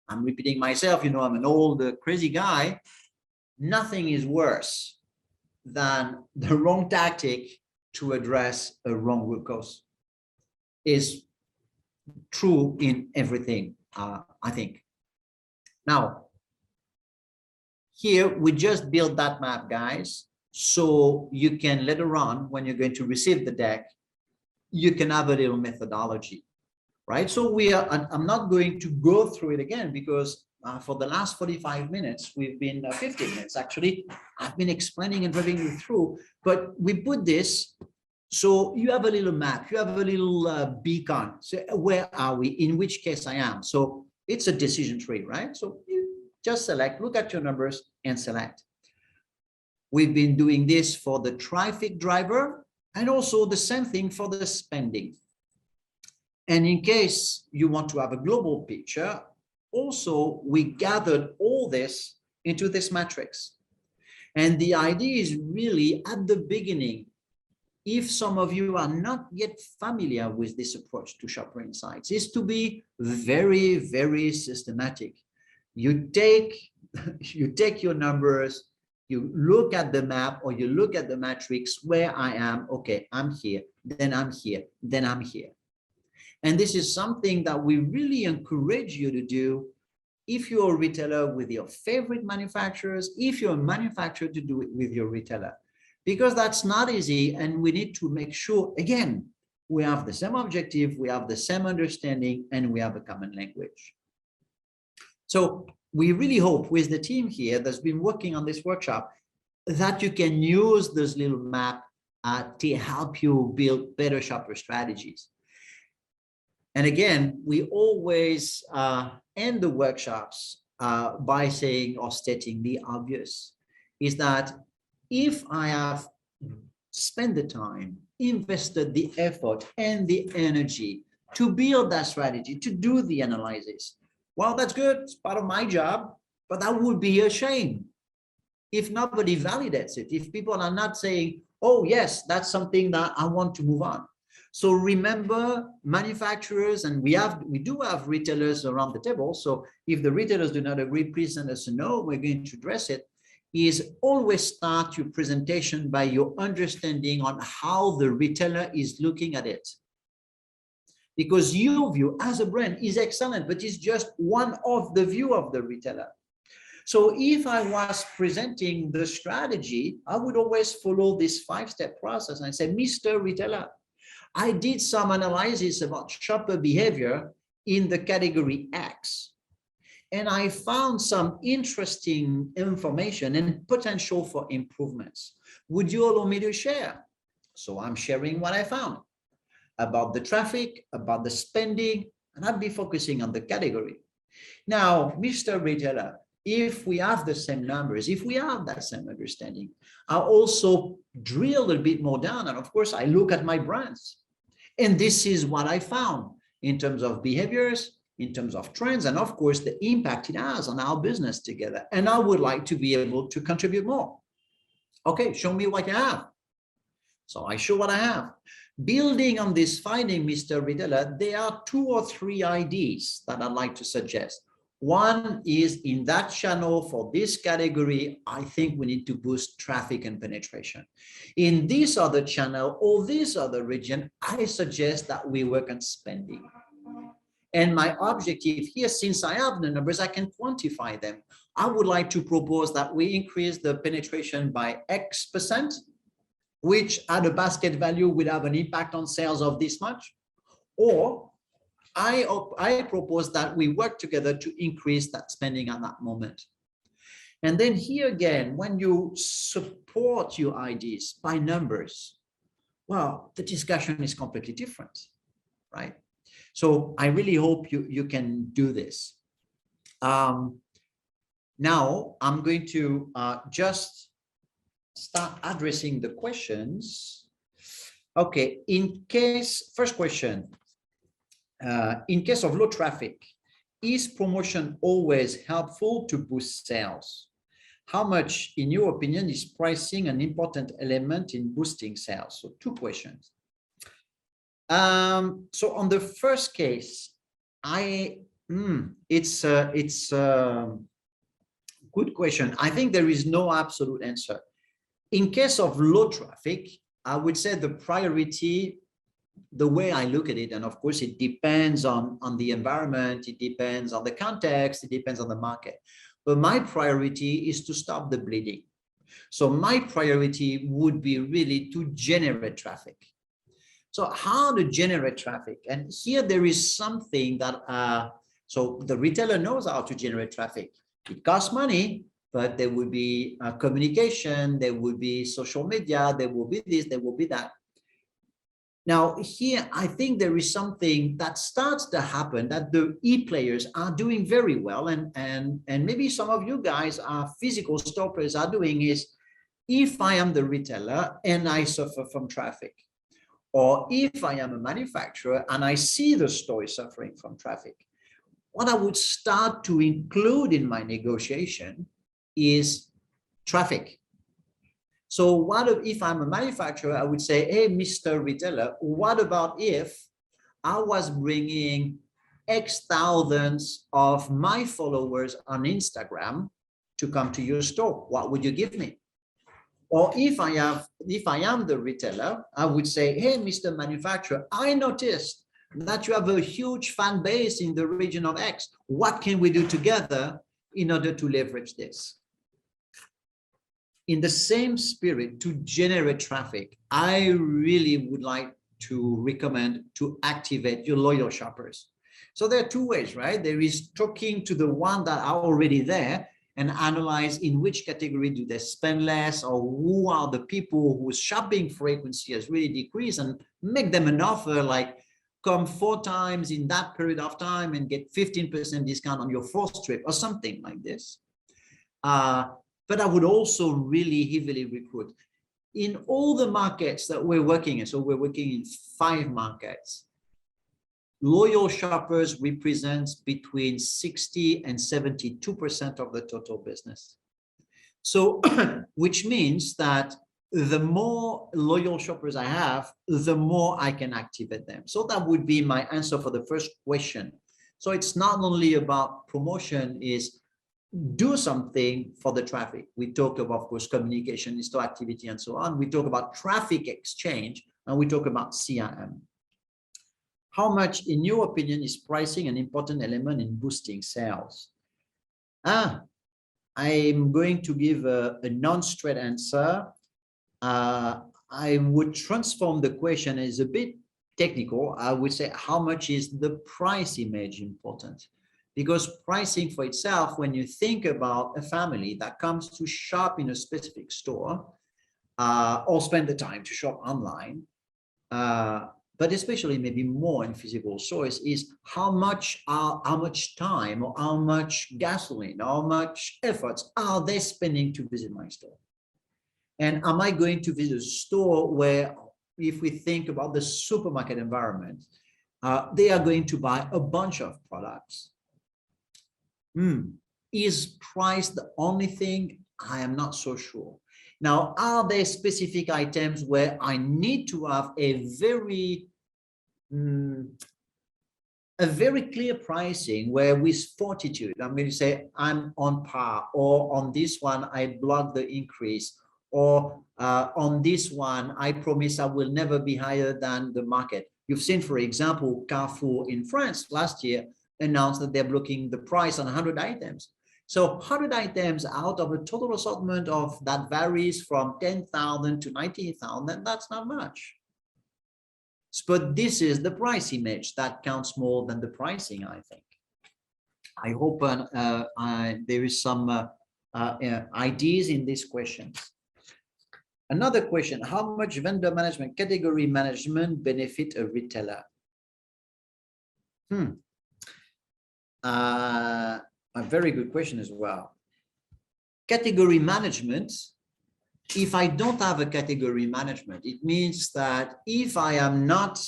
Speaker 1: I'm repeating myself, you know, I'm an old crazy guy. Nothing is worse than the wrong tactic to address a wrong root cause. Is true in everything, I think. Now, here we just build that map, guys, so you can later on, when you're going to receive the deck, you can have a little methodology, right? So I'm not going to go through it again because for the last 45 minutes, we've been 50 minutes actually, I've been explaining and driving you through, but we put this, so you have a little map, you have a little beacon. So where are we? In which case I am? So it's a decision tree, right? So you just select, look at your numbers and select. We've been doing this for the traffic driver and also the same thing for the spending. And in case you want to have a global picture, also we gathered all this into this matrix. And the idea is really at the beginning, if some of you are not yet familiar with this approach to shopper insights, is to be very, very systematic. You take your numbers, you look at the map or you look at the matrix where I am, okay, I'm here, then I'm here, then I'm here. And this is something that we really encourage you to do if you're a retailer with your favorite manufacturers, if you're a manufacturer, to do it with your retailer. Because that's not easy, and we need to make sure, again, we have the same objective, we have the same understanding, and we have a common language. So we really hope with the team here that's been working on this workshop that you can use this little map to help you build better shopper strategies. And again, we always end the workshops by saying or stating the obvious, is that if I have spent the time, invested the effort and the energy to build that strategy, to do the analysis, well, that's good. It's part of my job, but that would be a shame if nobody validates it, if people are not saying, oh, yes, that's something that I want to move on. So remember, manufacturers, and we do have retailers around the table. So if the retailers do not agree, please send us a note. We're going to address it. Is always start your presentation by your understanding on how the retailer is looking at it. Because your view as a brand is excellent, but it's just one of the view of the retailer. So if I was presenting the strategy, I would always follow this 5-step process and say, Mr. Retailer, I did some analysis about shopper behavior in the category X. And I found some interesting information and potential for improvements. Would you allow me to share? So I'm sharing what I found about the traffic, about the spending, and I'll be focusing on the category. Now, Mr. Retailer, if we have the same numbers, if we have that same understanding, I'll also drill a little bit more down. And of course, I look at my brands. And this is what I found in terms of behaviors, in terms of trends, and of course, the impact it has on our business together. And I would like to be able to contribute more. Okay, show me what you have. So I show what I have. Building on this finding, Mr. Retailer, there are 2 or 3 ideas that I'd like to suggest. One is in that channel for this category, I think we need to boost traffic and penetration. In this other channel or this other region, I suggest that we work on spending. And my objective here, since I have the numbers, I can quantify them. I would like to propose that we increase the penetration by X%, which at a basket value would have an impact on sales of this much. Or I propose that we work together to increase that spending at that moment. And then here again, when you support your ideas by numbers, well, the discussion is completely different, right? So I really hope you can do this. Now I'm going to just start addressing the questions. Okay, first question, in case of low traffic, is promotion always helpful to boost sales? How much, in your opinion, is pricing an important element in boosting sales? So 2 questions. So on the first case, I It's a good question. I think there is no absolute answer. In case of low traffic, I would say the priority, the way I look at it, and of course it depends on the environment, it depends on the context, it depends on the market. But my priority is to stop the bleeding. So my priority would be really to generate traffic. So how to generate traffic? And here there is something that, so the retailer knows how to generate traffic. It costs money, but there will be communication, there will be social media, there will be this, there will be that. Now here, I think there is something that starts to happen that the e-players are doing very well. And maybe some of you guys are physical stoppers are doing is, if I am the retailer and I suffer from traffic, or if I am a manufacturer and I see the store is suffering from traffic, what I would start to include in my negotiation is traffic. So what if I'm a manufacturer, I would say, hey, Mr. Retailer, what about if I was bringing X thousands of my followers on Instagram to come to your store? What would you give me? Or if I am the retailer, I would say, hey, Mr. Manufacturer, I noticed that you have a huge fan base in the region of X. What can we do together in order to leverage this? In the same spirit, to generate traffic, I really would like to recommend to activate your loyal shoppers. So there are two ways, right? There is talking to the one that are already there and analyze in which category do they spend less, or who are the people whose shopping frequency has really decreased, and make them an offer like come 4 times in that period of time and get 15% discount on your 4th trip or something like this. But I would also really heavily recruit in all the markets that we're working in. So we're working in 5 markets. Loyal shoppers represents between 60 and 72% of the total business. So, which means that the more loyal shoppers I have, the more I can activate them. So that would be my answer for the first question. So it's not only about promotion, is do something for the traffic. We talk about, of course, communication, in-store activity, and so on. We talk about traffic exchange, and we talk about CRM. How much, in your opinion, is pricing an important element in boosting sales? I'm going to give a non-straight answer. I would transform the question as a bit technical. I would say, how much is the price image important? Because pricing for itself, when you think about a family that comes to shop in a specific store, or spend the time to shop online, but especially maybe more in physical stores, is how much time or how much gasoline, how much efforts are they spending to visit my store? And am I going to visit a store where, if we think about the supermarket environment, they are going to buy a bunch of products? Is price the only thing? I am not so sure. Now, are there specific items where I need to have a very clear pricing, where with fortitude, I'm going to say I'm on par, or on this one, I block the increase, or on this one, I promise I will never be higher than the market. You've seen, for example, Carrefour in France last year announced that they're blocking the price on 100 items. So 100 items out of a total assortment of that varies from 10,000 to 19,000, that's not much. But this is the price image that counts more than the pricing, I think. I hope there is some ideas in these questions. Another question, how much vendor management, category management benefit a retailer? A very good question as well. Category management, if I don't have a category management, it means that if I am not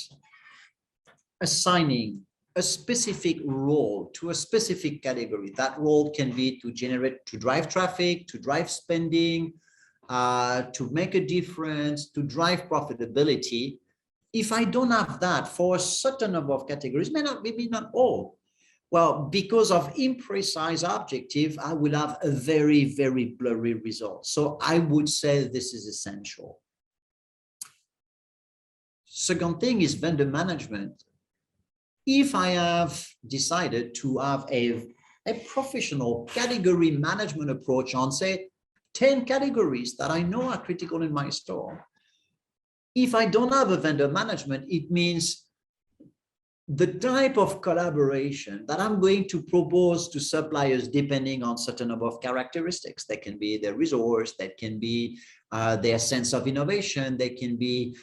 Speaker 1: assigning a specific role to a specific category, that role can be to drive traffic, to drive spending, to make a difference, to drive profitability. If I don't have that for a certain number of categories, maybe not all, Well, because of imprecise objective, I will have a very, very blurry result. So I would say this is essential. Second thing is vendor management. If I have decided to have a professional category management approach on, say, 10 categories that I know are critical in my store, if I don't have a vendor management, it means the type of collaboration that I'm going to propose to suppliers, depending on certain number of characteristics, that can be their resource, that can be their sense of innovation, that can be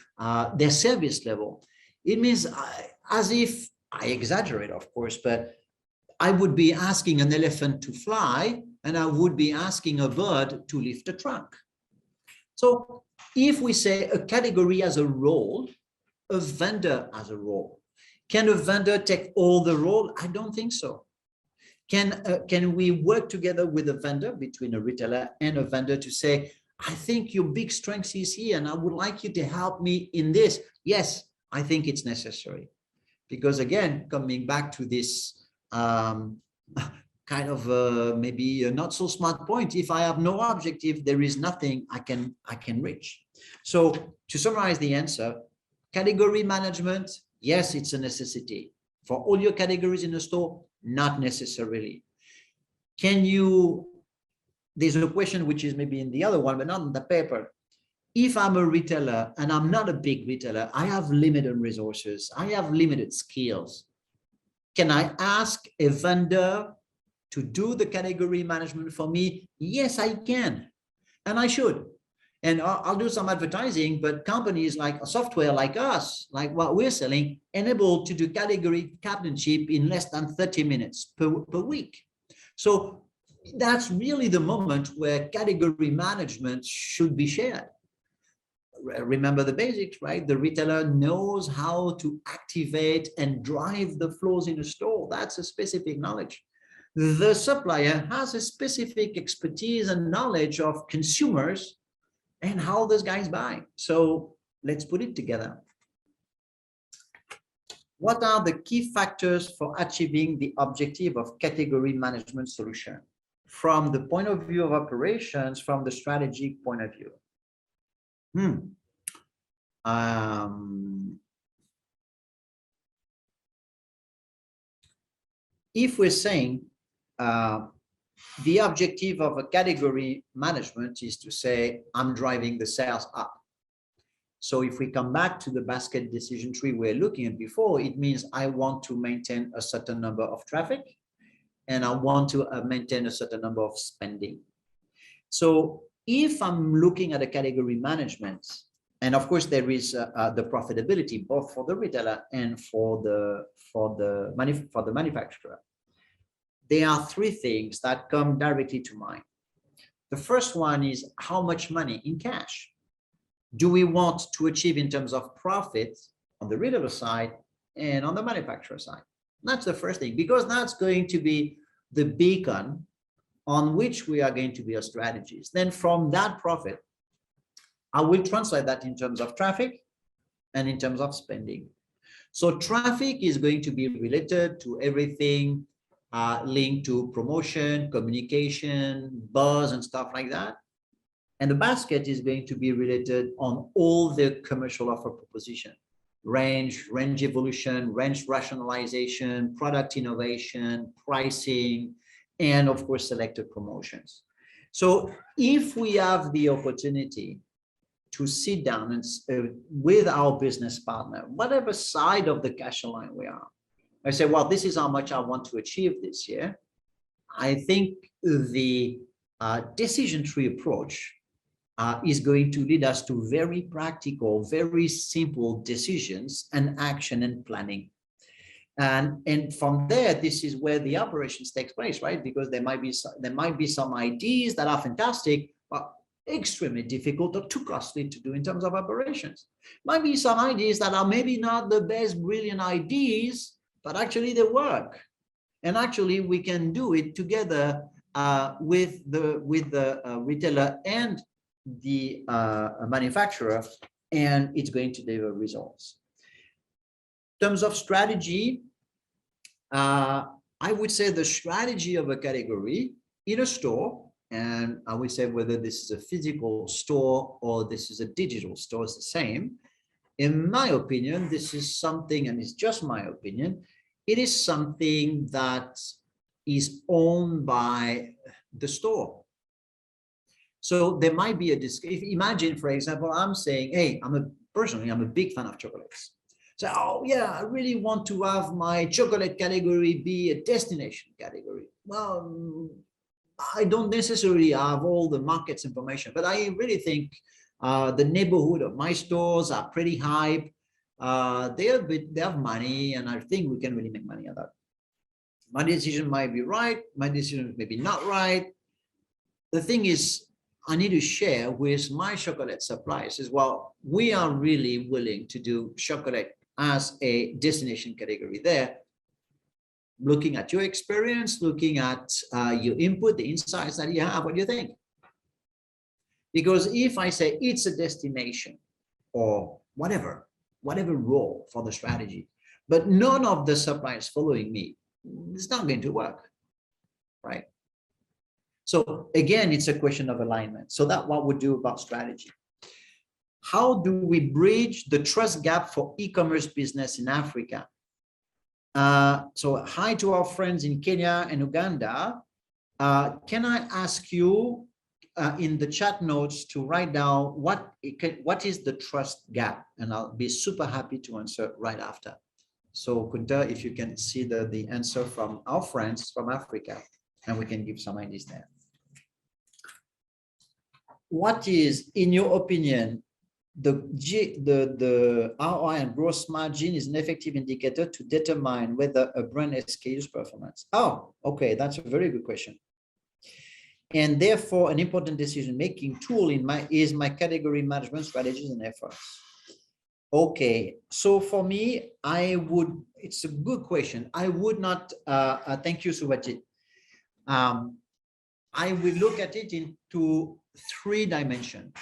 Speaker 1: their service level. It means as if, I exaggerate, of course, but I would be asking an elephant to fly, and I would be asking a bird to lift a trunk. So if we say a category as a role, a vendor as a role, can a vendor take all the role? I don't think so. Can we work together with a vendor, between a retailer and a vendor, to say, I think your big strength is here, and I would like you to help me in this? Yes, I think it's necessary. Because again, coming back to this kind of maybe a not so smart point, if I have no objective, there is nothing I can reach. So to summarize the answer, category management, yes, it's a necessity. For all your categories in the store, not necessarily. There's a question which is maybe in the other one, but not in the paper. If I'm a retailer and I'm not a big retailer, I have limited resources, I have limited skills. Can I ask a vendor to do the category management for me? Yes, I can, and I should. And I'll do some advertising, but companies like software like us, like what we're selling, enable to do category captainship in less than 30 minutes per week. So that's really the moment where category management should be shared. Remember the basics, right? The retailer knows how to activate and drive the flows in the store. That's a specific knowledge. The supplier has a specific expertise and knowledge of consumers and how those guys buy. So let's put it together. What are the key factors for achieving the objective of category management solution from the point of view of operations, from the strategic point of view? If we're saying the objective of a category management is to say, I'm driving the sales up. So if we come back to the basket decision tree we're looking at before, it means I want to maintain a certain number of traffic, and I want to maintain a certain number of spending. So if I'm looking at a category management, and of course there is the profitability both for the retailer and for the manufacturer, there are three things that come directly to mind. The first one is how much money in cash do we want to achieve in terms of profit on the retailer side and on the manufacturer side. That's the first thing, because that's going to be the beacon on which we are going to build strategies. Then from that profit, I will translate that in terms of traffic and in terms of spending. So traffic is going to be related to everything linked to promotion, communication, buzz, and stuff like that. And the basket is going to be related on all the commercial offer proposition, range evolution, range rationalization, product innovation, pricing, and of course, selected promotions. So if we have the opportunity to sit down and with our business partner, whatever side of the cash line we are, I say, well, this is how much I want to achieve this year. I think the decision tree approach is going to lead us to very practical, very simple decisions and action and planning. And from there, this is where the operations takes place, right? Because there might be some ideas that are fantastic, but extremely difficult or too costly to do in terms of operations. Might be some ideas that are maybe not the best brilliant ideas, but actually they work. And actually we can do it together with the retailer and the manufacturer, and it's going to deliver results. In terms of strategy, I I would say the strategy of a category in a store, and I would say whether this is a physical store or this is a digital store, it's the same. In my opinion, this is something, and it's just my opinion, it is something that is owned by the store. So there might be imagine, for example, I'm saying, hey, personally, I'm a big fan of chocolates. So, oh yeah, I really want to have my chocolate category be a destination category. Well, I don't necessarily have all the market's information, but I really think the neighborhood of my stores are pretty hype. They have money, and I think we can really make money on that. My decision might be right. My decision may be not right. The thing is, I need to share with my chocolate suppliers as well. We are really willing to do chocolate as a destination category there. Looking at your experience, looking at your input, the insights that you have, what do you think? Because if I say it's a destination or whatever role for the strategy, but none of the suppliers following me, it's not going to work, right? So again, it's a question of alignment. So that's what we do about strategy. How do we bridge the trust gap for e-commerce business in Africa? So hi to our friends in Kenya and Uganda. Can I ask you in the chat notes to write down what is the trust gap? And I'll be super happy to answer right after. So Kunta, if you can see the answer from our friends from Africa, and we can give some ideas there. What is, in your opinion, the ROI and gross margin is an effective indicator to determine whether a brand SKU's performance? Oh, okay, that's a very good question. And therefore, an important decision-making tool is my category management strategies and efforts. Okay, so for me, it's a good question. I would not, thank you, Subhajit. I will look at it into 3 dimensions.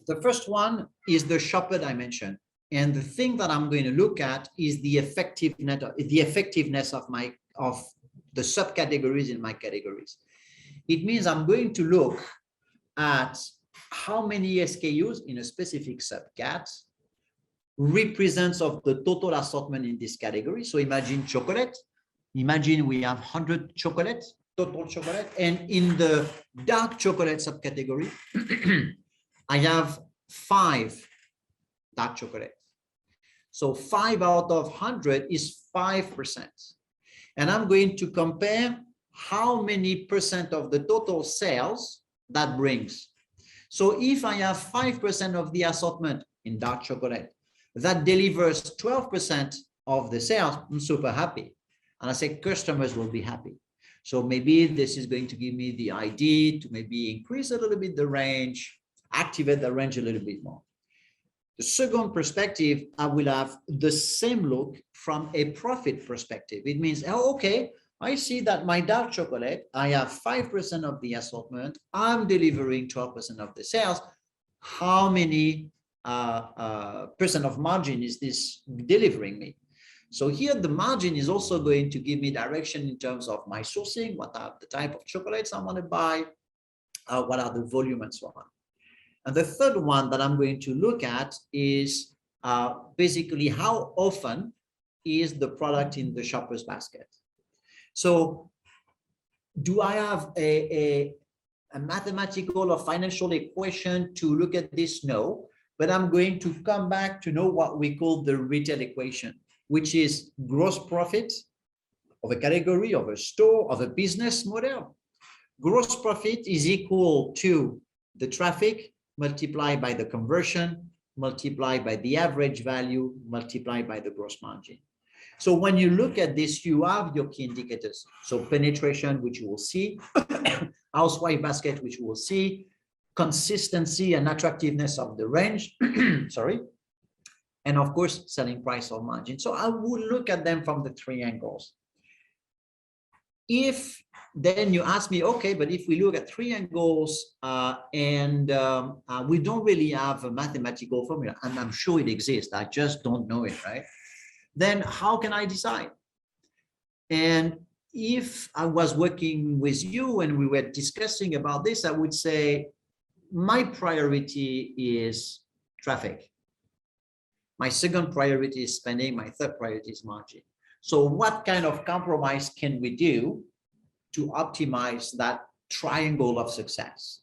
Speaker 1: The first one is the shopper dimension. And the thing that I'm going to look at is the effectiveness of the subcategories in my categories. It means I'm going to look at how many SKUs in a specific subcat represents of the total assortment in this category. So imagine chocolate. Imagine we have 100 chocolates, total chocolate. And in the dark chocolate subcategory, I have 5 dark chocolates. So 5 out of 100 is 5%. And I'm going to compare how many percent of the total sales that brings. So if I have 5% of the assortment in dark chocolate, that delivers 12% of the sales, I'm super happy. And I say customers will be happy. So maybe this is going to give me the idea to maybe increase a little bit the range, activate the range a little bit more. The second perspective, I will have the same look from a profit perspective. It means, oh, okay, I see that my dark chocolate, I have 5% of the assortment. I'm delivering 12% of the sales. How many percent of margin is this delivering me? So here the margin is also going to give me direction in terms of my sourcing, what are the type of chocolates I want to buy, what are the volume and so on. And the third one that I'm going to look at is basically how often is the product in the shopper's basket. So do I have a mathematical or financial equation to look at this? No, but I'm going to come back to know what we call the retail equation, which is gross profit of a category, of a store, of a business model. Gross profit is equal to the traffic multiplied by the conversion, multiplied by the average value, multiplied by the gross margin. So when you look at this, you have your key indicators. So penetration, which you will see, housewife basket, which you will see, consistency and attractiveness of the range, sorry, and of course, selling price or margin. So I would look at them from the 3 angles. If then you ask me, okay, but if we look at 3 angles and we don't really have a mathematical formula, and I'm sure it exists, I just don't know it, right? Then how can I decide? And if I was working with you and we were discussing about this, I would say my priority is traffic. My second priority is spending. My third priority is margin. So what kind of compromise can we do to optimize that triangle of success?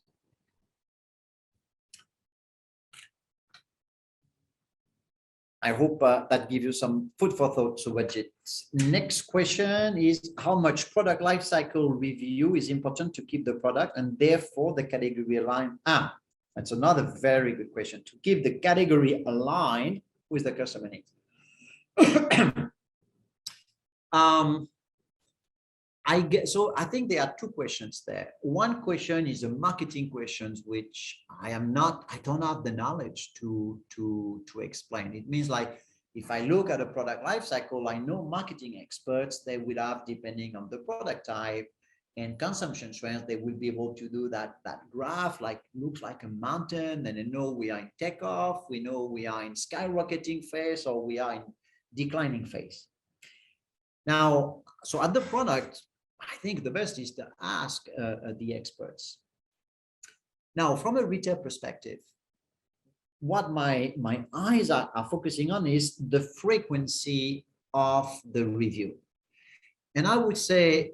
Speaker 1: I hope that gives you some food for thought. So next question is, how much product lifecycle review is important to keep the product and therefore the category aligned? That's another very good question. To keep the category aligned with the customer needs. I think there are two questions there. One question is a marketing question, which I don't have the knowledge to explain. It means, like, if I look at a product life cycle, I know marketing experts, they will have, depending on the product type and consumption trends, they will be able to do that graph, like, looks like a mountain, and they know we are in takeoff, we know we are in skyrocketing phase, or we are in declining phase. Now, so at the product, I think the best is to ask the experts. Now, from a retail perspective, what my eyes are focusing on is the frequency of the review. And I would say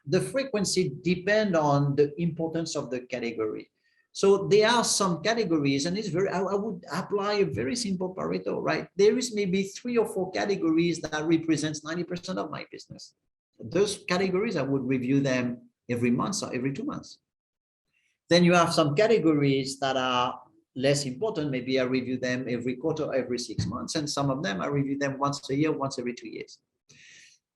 Speaker 1: the frequency depends on the importance of the category. So there are some categories, and I would apply a very simple Pareto, right? There is maybe 3 or 4 categories that represents 90% of my business. Those categories, I would review them every month or every 2 months. Then you have some categories that are less important. Maybe I review them every quarter, every 6 months. And some of them, I review them once a year, once every 2 years.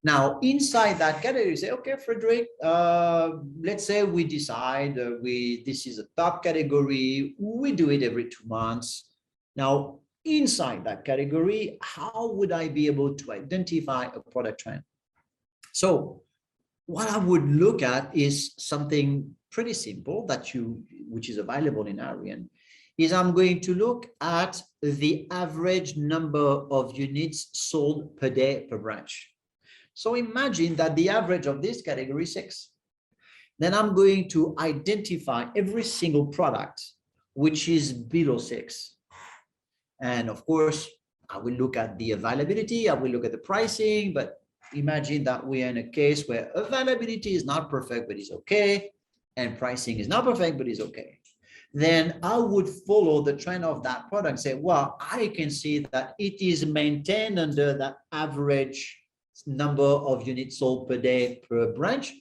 Speaker 1: Now, inside that category, you say, okay, Frederick, let's say we decide this is a top category. We do it every 2 months. Now, inside that category, how would I be able to identify a product trend? So what I would look at is something pretty simple which is available in Arian, is I'm going to look at the average number of units sold per day per branch. So imagine that the average of this category is 6. Then I'm going to identify every single product which is below 6. And of course, I will look at the availability, I will look at the pricing, but imagine that we are in a case where availability is not perfect, but it's okay, and pricing is not perfect, but it's okay. Then I would follow the trend of that product and say, well, I can see that it is maintained under that average number of units sold per day per branch.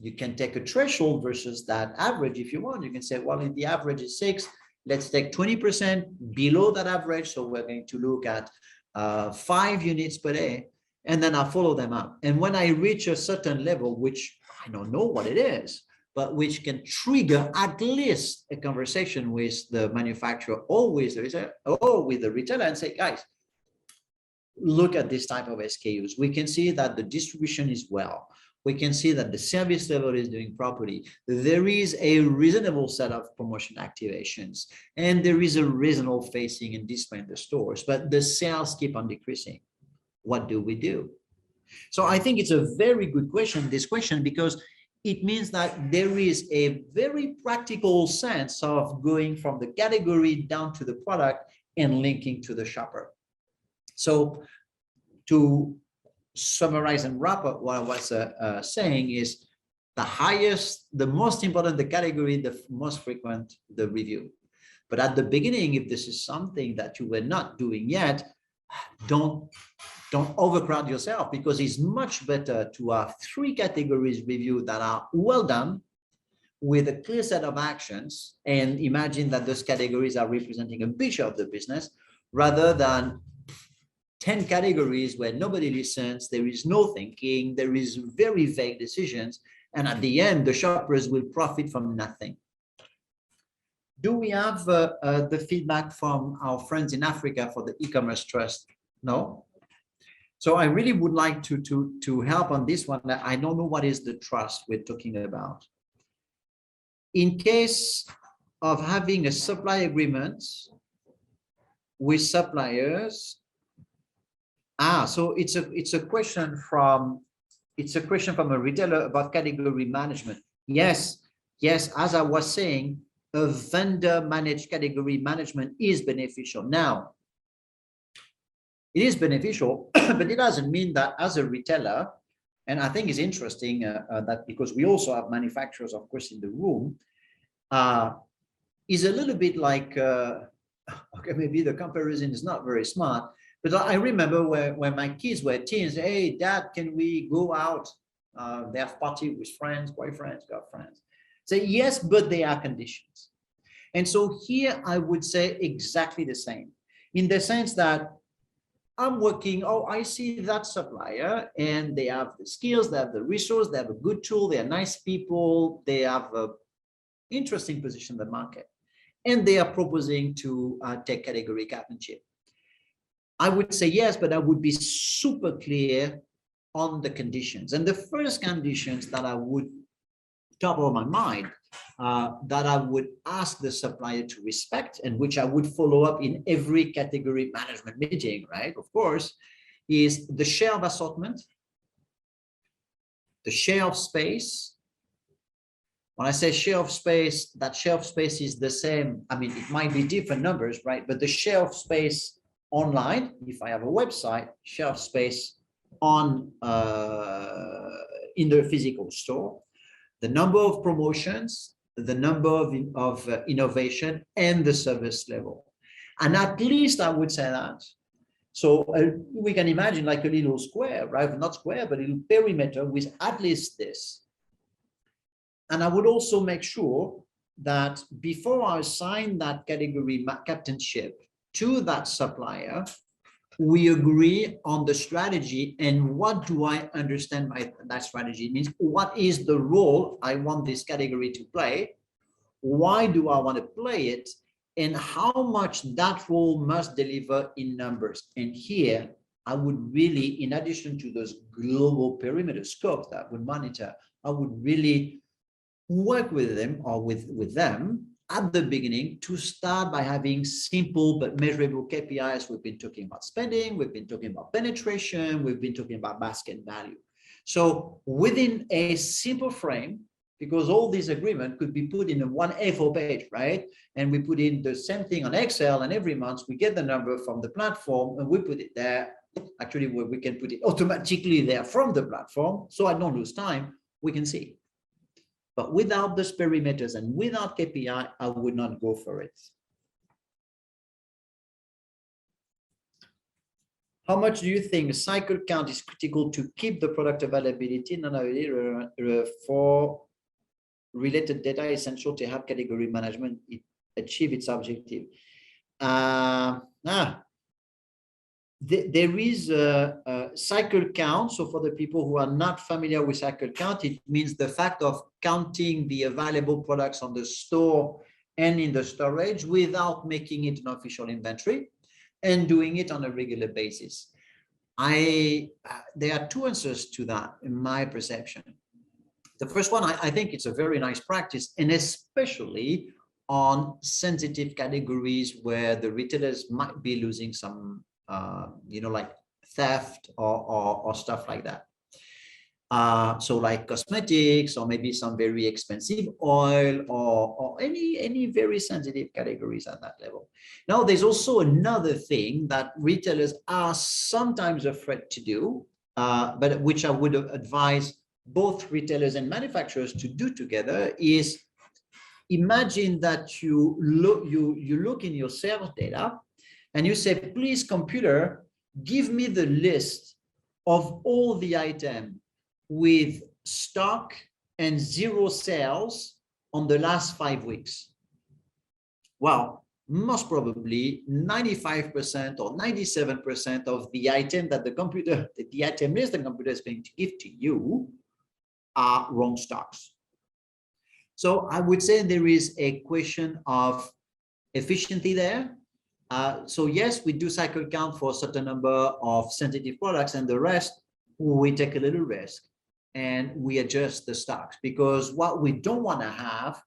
Speaker 1: You can take a threshold versus that average if you want. You can say, well, if the average is 6, let's take 20% below that average. So we're going to look at 5 units per day, and then I follow them up. And when I reach a certain level, which I don't know what it is, but which can trigger at least a conversation with the manufacturer or with the retailer and say, guys, look at this type of SKUs. We can see that the distribution is well. We can see that the service level is doing properly. There is a reasonable set of promotion activations, and there is a reasonable facing and display in the stores, but the sales keep on decreasing. What do we do? So I think it's a very good question, this question, because it means that there is a very practical sense of going from the category down to the product and linking to the shopper. So to summarize and wrap up what I was saying is, the most important the category, the most frequent the review. But at the beginning, if this is something that you were not doing yet, don't overcrowd yourself, because it's much better to have 3 categories review that are well done with a clear set of actions, and imagine that those categories are representing a picture of the business, rather than 10 categories where nobody listens, there is no thinking, there is very vague decisions, and at the end, the shoppers will profit from nothing. Do we have the feedback from our friends in Africa for the e-commerce trust? No? So I really would like to help on this one. I don't know what is the trust we're talking about. In case of having a supply agreement with suppliers, so it's a question from it's a question from a retailer about category management. Yes, yes, as I was saying, a vendor managed category management is beneficial. Now, it is beneficial, but it doesn't mean that as a retailer, and I think it's interesting that because we also have manufacturers, of course, in the room, is a little bit like, okay, maybe the comparison is not very smart, but I remember when my kids were teens, hey, Dad, can we go out? They have party with friends, boyfriends, girlfriends. Say, yes, but there are conditions. And so here I would say exactly the same, in the sense that I'm working, oh, I see that supplier and they have the skills, they have the resource, they have a good tool, they are nice people, they have an interesting position in the market, and they are proposing to take category captainship. I would say yes, but I would be super clear on the conditions. And the first conditions that I would top of my mind that I would ask the supplier to respect, and which I would follow up in every category management meeting, right? Of course, is the share of assortment, the share of space. When I say share of space, that share of space is the same. I mean, it might be different numbers, right? But the share of space online, if I have a website, share of space on in the physical store, the number of promotions, the number of innovation, and the service level. And at least I would say that. So we can imagine like a little square, right? Not square, but a little perimeter with at least this. And I would also make sure that before I assign that category captainship to that supplier, we agree on the strategy and what do I understand by that strategy. It means what is the role I want this category to play? Why do I want to play it? And how much that role must deliver in numbers. And here I would really, in addition to those global perimeter scopes that I would monitor, I would really work with them or with them at the beginning to start by having simple but measurable KPIs. We've been talking about spending, we've been talking about penetration, we've been talking about basket value. So within a simple frame, because all these agreements could be put in a one A4 page, right? And we put in the same thing on Excel, and every month we get the number from the platform and we put it there. Actually, we can put it automatically there from the platform, so I don't lose time, we can see. But without those perimeters and without KPI, I would not go for it. How much do you think cycle count is critical to keep the product availability for related data essential to help category management achieve its objective? There is a cycle count. So for the people who are not familiar with cycle count, it means the fact of counting the available products on the store and in the storage without making it an official inventory and doing it on a regular basis. There are two answers to that in my perception. The first one, I think it's a very nice practice, and especially on sensitive categories where the retailers might be losing some like theft or stuff like that. So like cosmetics, or maybe some very expensive oil, or any very sensitive categories at that level. Now, there's also another thing that retailers are sometimes afraid to do, but which I would advise both retailers and manufacturers to do together, is imagine that you look in your sales data and you say, please, computer, give me the list of all the items with stock and zero sales on the last 5 weeks. Well, most probably 95% or 97% of the item that the item list the computer is going to give to you are wrong stocks. So I would say there is a question of efficiency there. So yes, we do cycle count for a certain number of sensitive products, and the rest, we take a little risk and we adjust the stocks, because what we don't want to have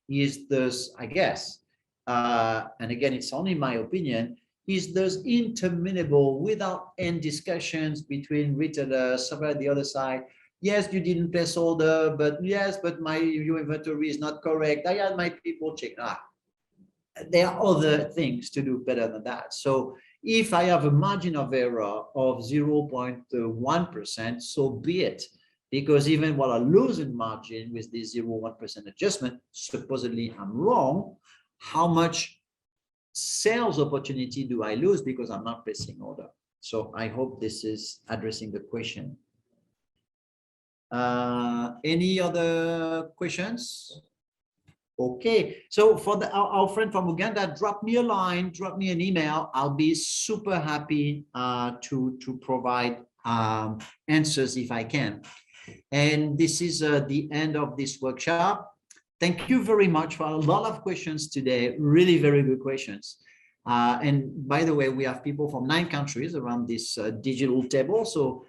Speaker 1: is this, I guess, and again, it's only my opinion, is those interminable without end discussions between retailers, somewhere on the other side, Yes, you didn't place order, but yes, but your inventory is not correct. I had my people check. There are other things to do better than that. So if I have a margin of error of 0.1%, so be it. Because even while I lose in margin with this 0.1% adjustment, supposedly I'm wrong, how much sales opportunity do I lose because I'm not placing order? So I hope this is addressing the question. Any other questions? Okay, so for our friend from Uganda, drop me a line, drop me an email. I'll be super happy to provide answers if I can. And this is the end of this workshop. Thank you very much for a lot of questions today. Really very good questions. And by the way, we have people from 9 countries around this digital table. So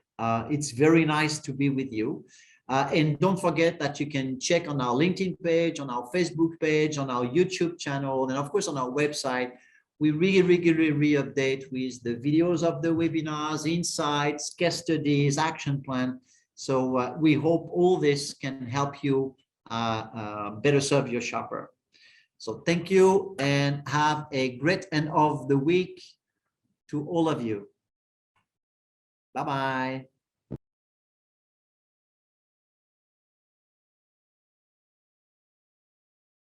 Speaker 1: it's very nice to be with you. And don't forget that you can check on our LinkedIn page, on our Facebook page, on our YouTube channel, and of course on our website. We regularly update with the videos of the webinars, insights, case studies, action plan. So we hope all this can help you better serve your shopper. So thank you and have a great end of the week to all of you. Bye-bye.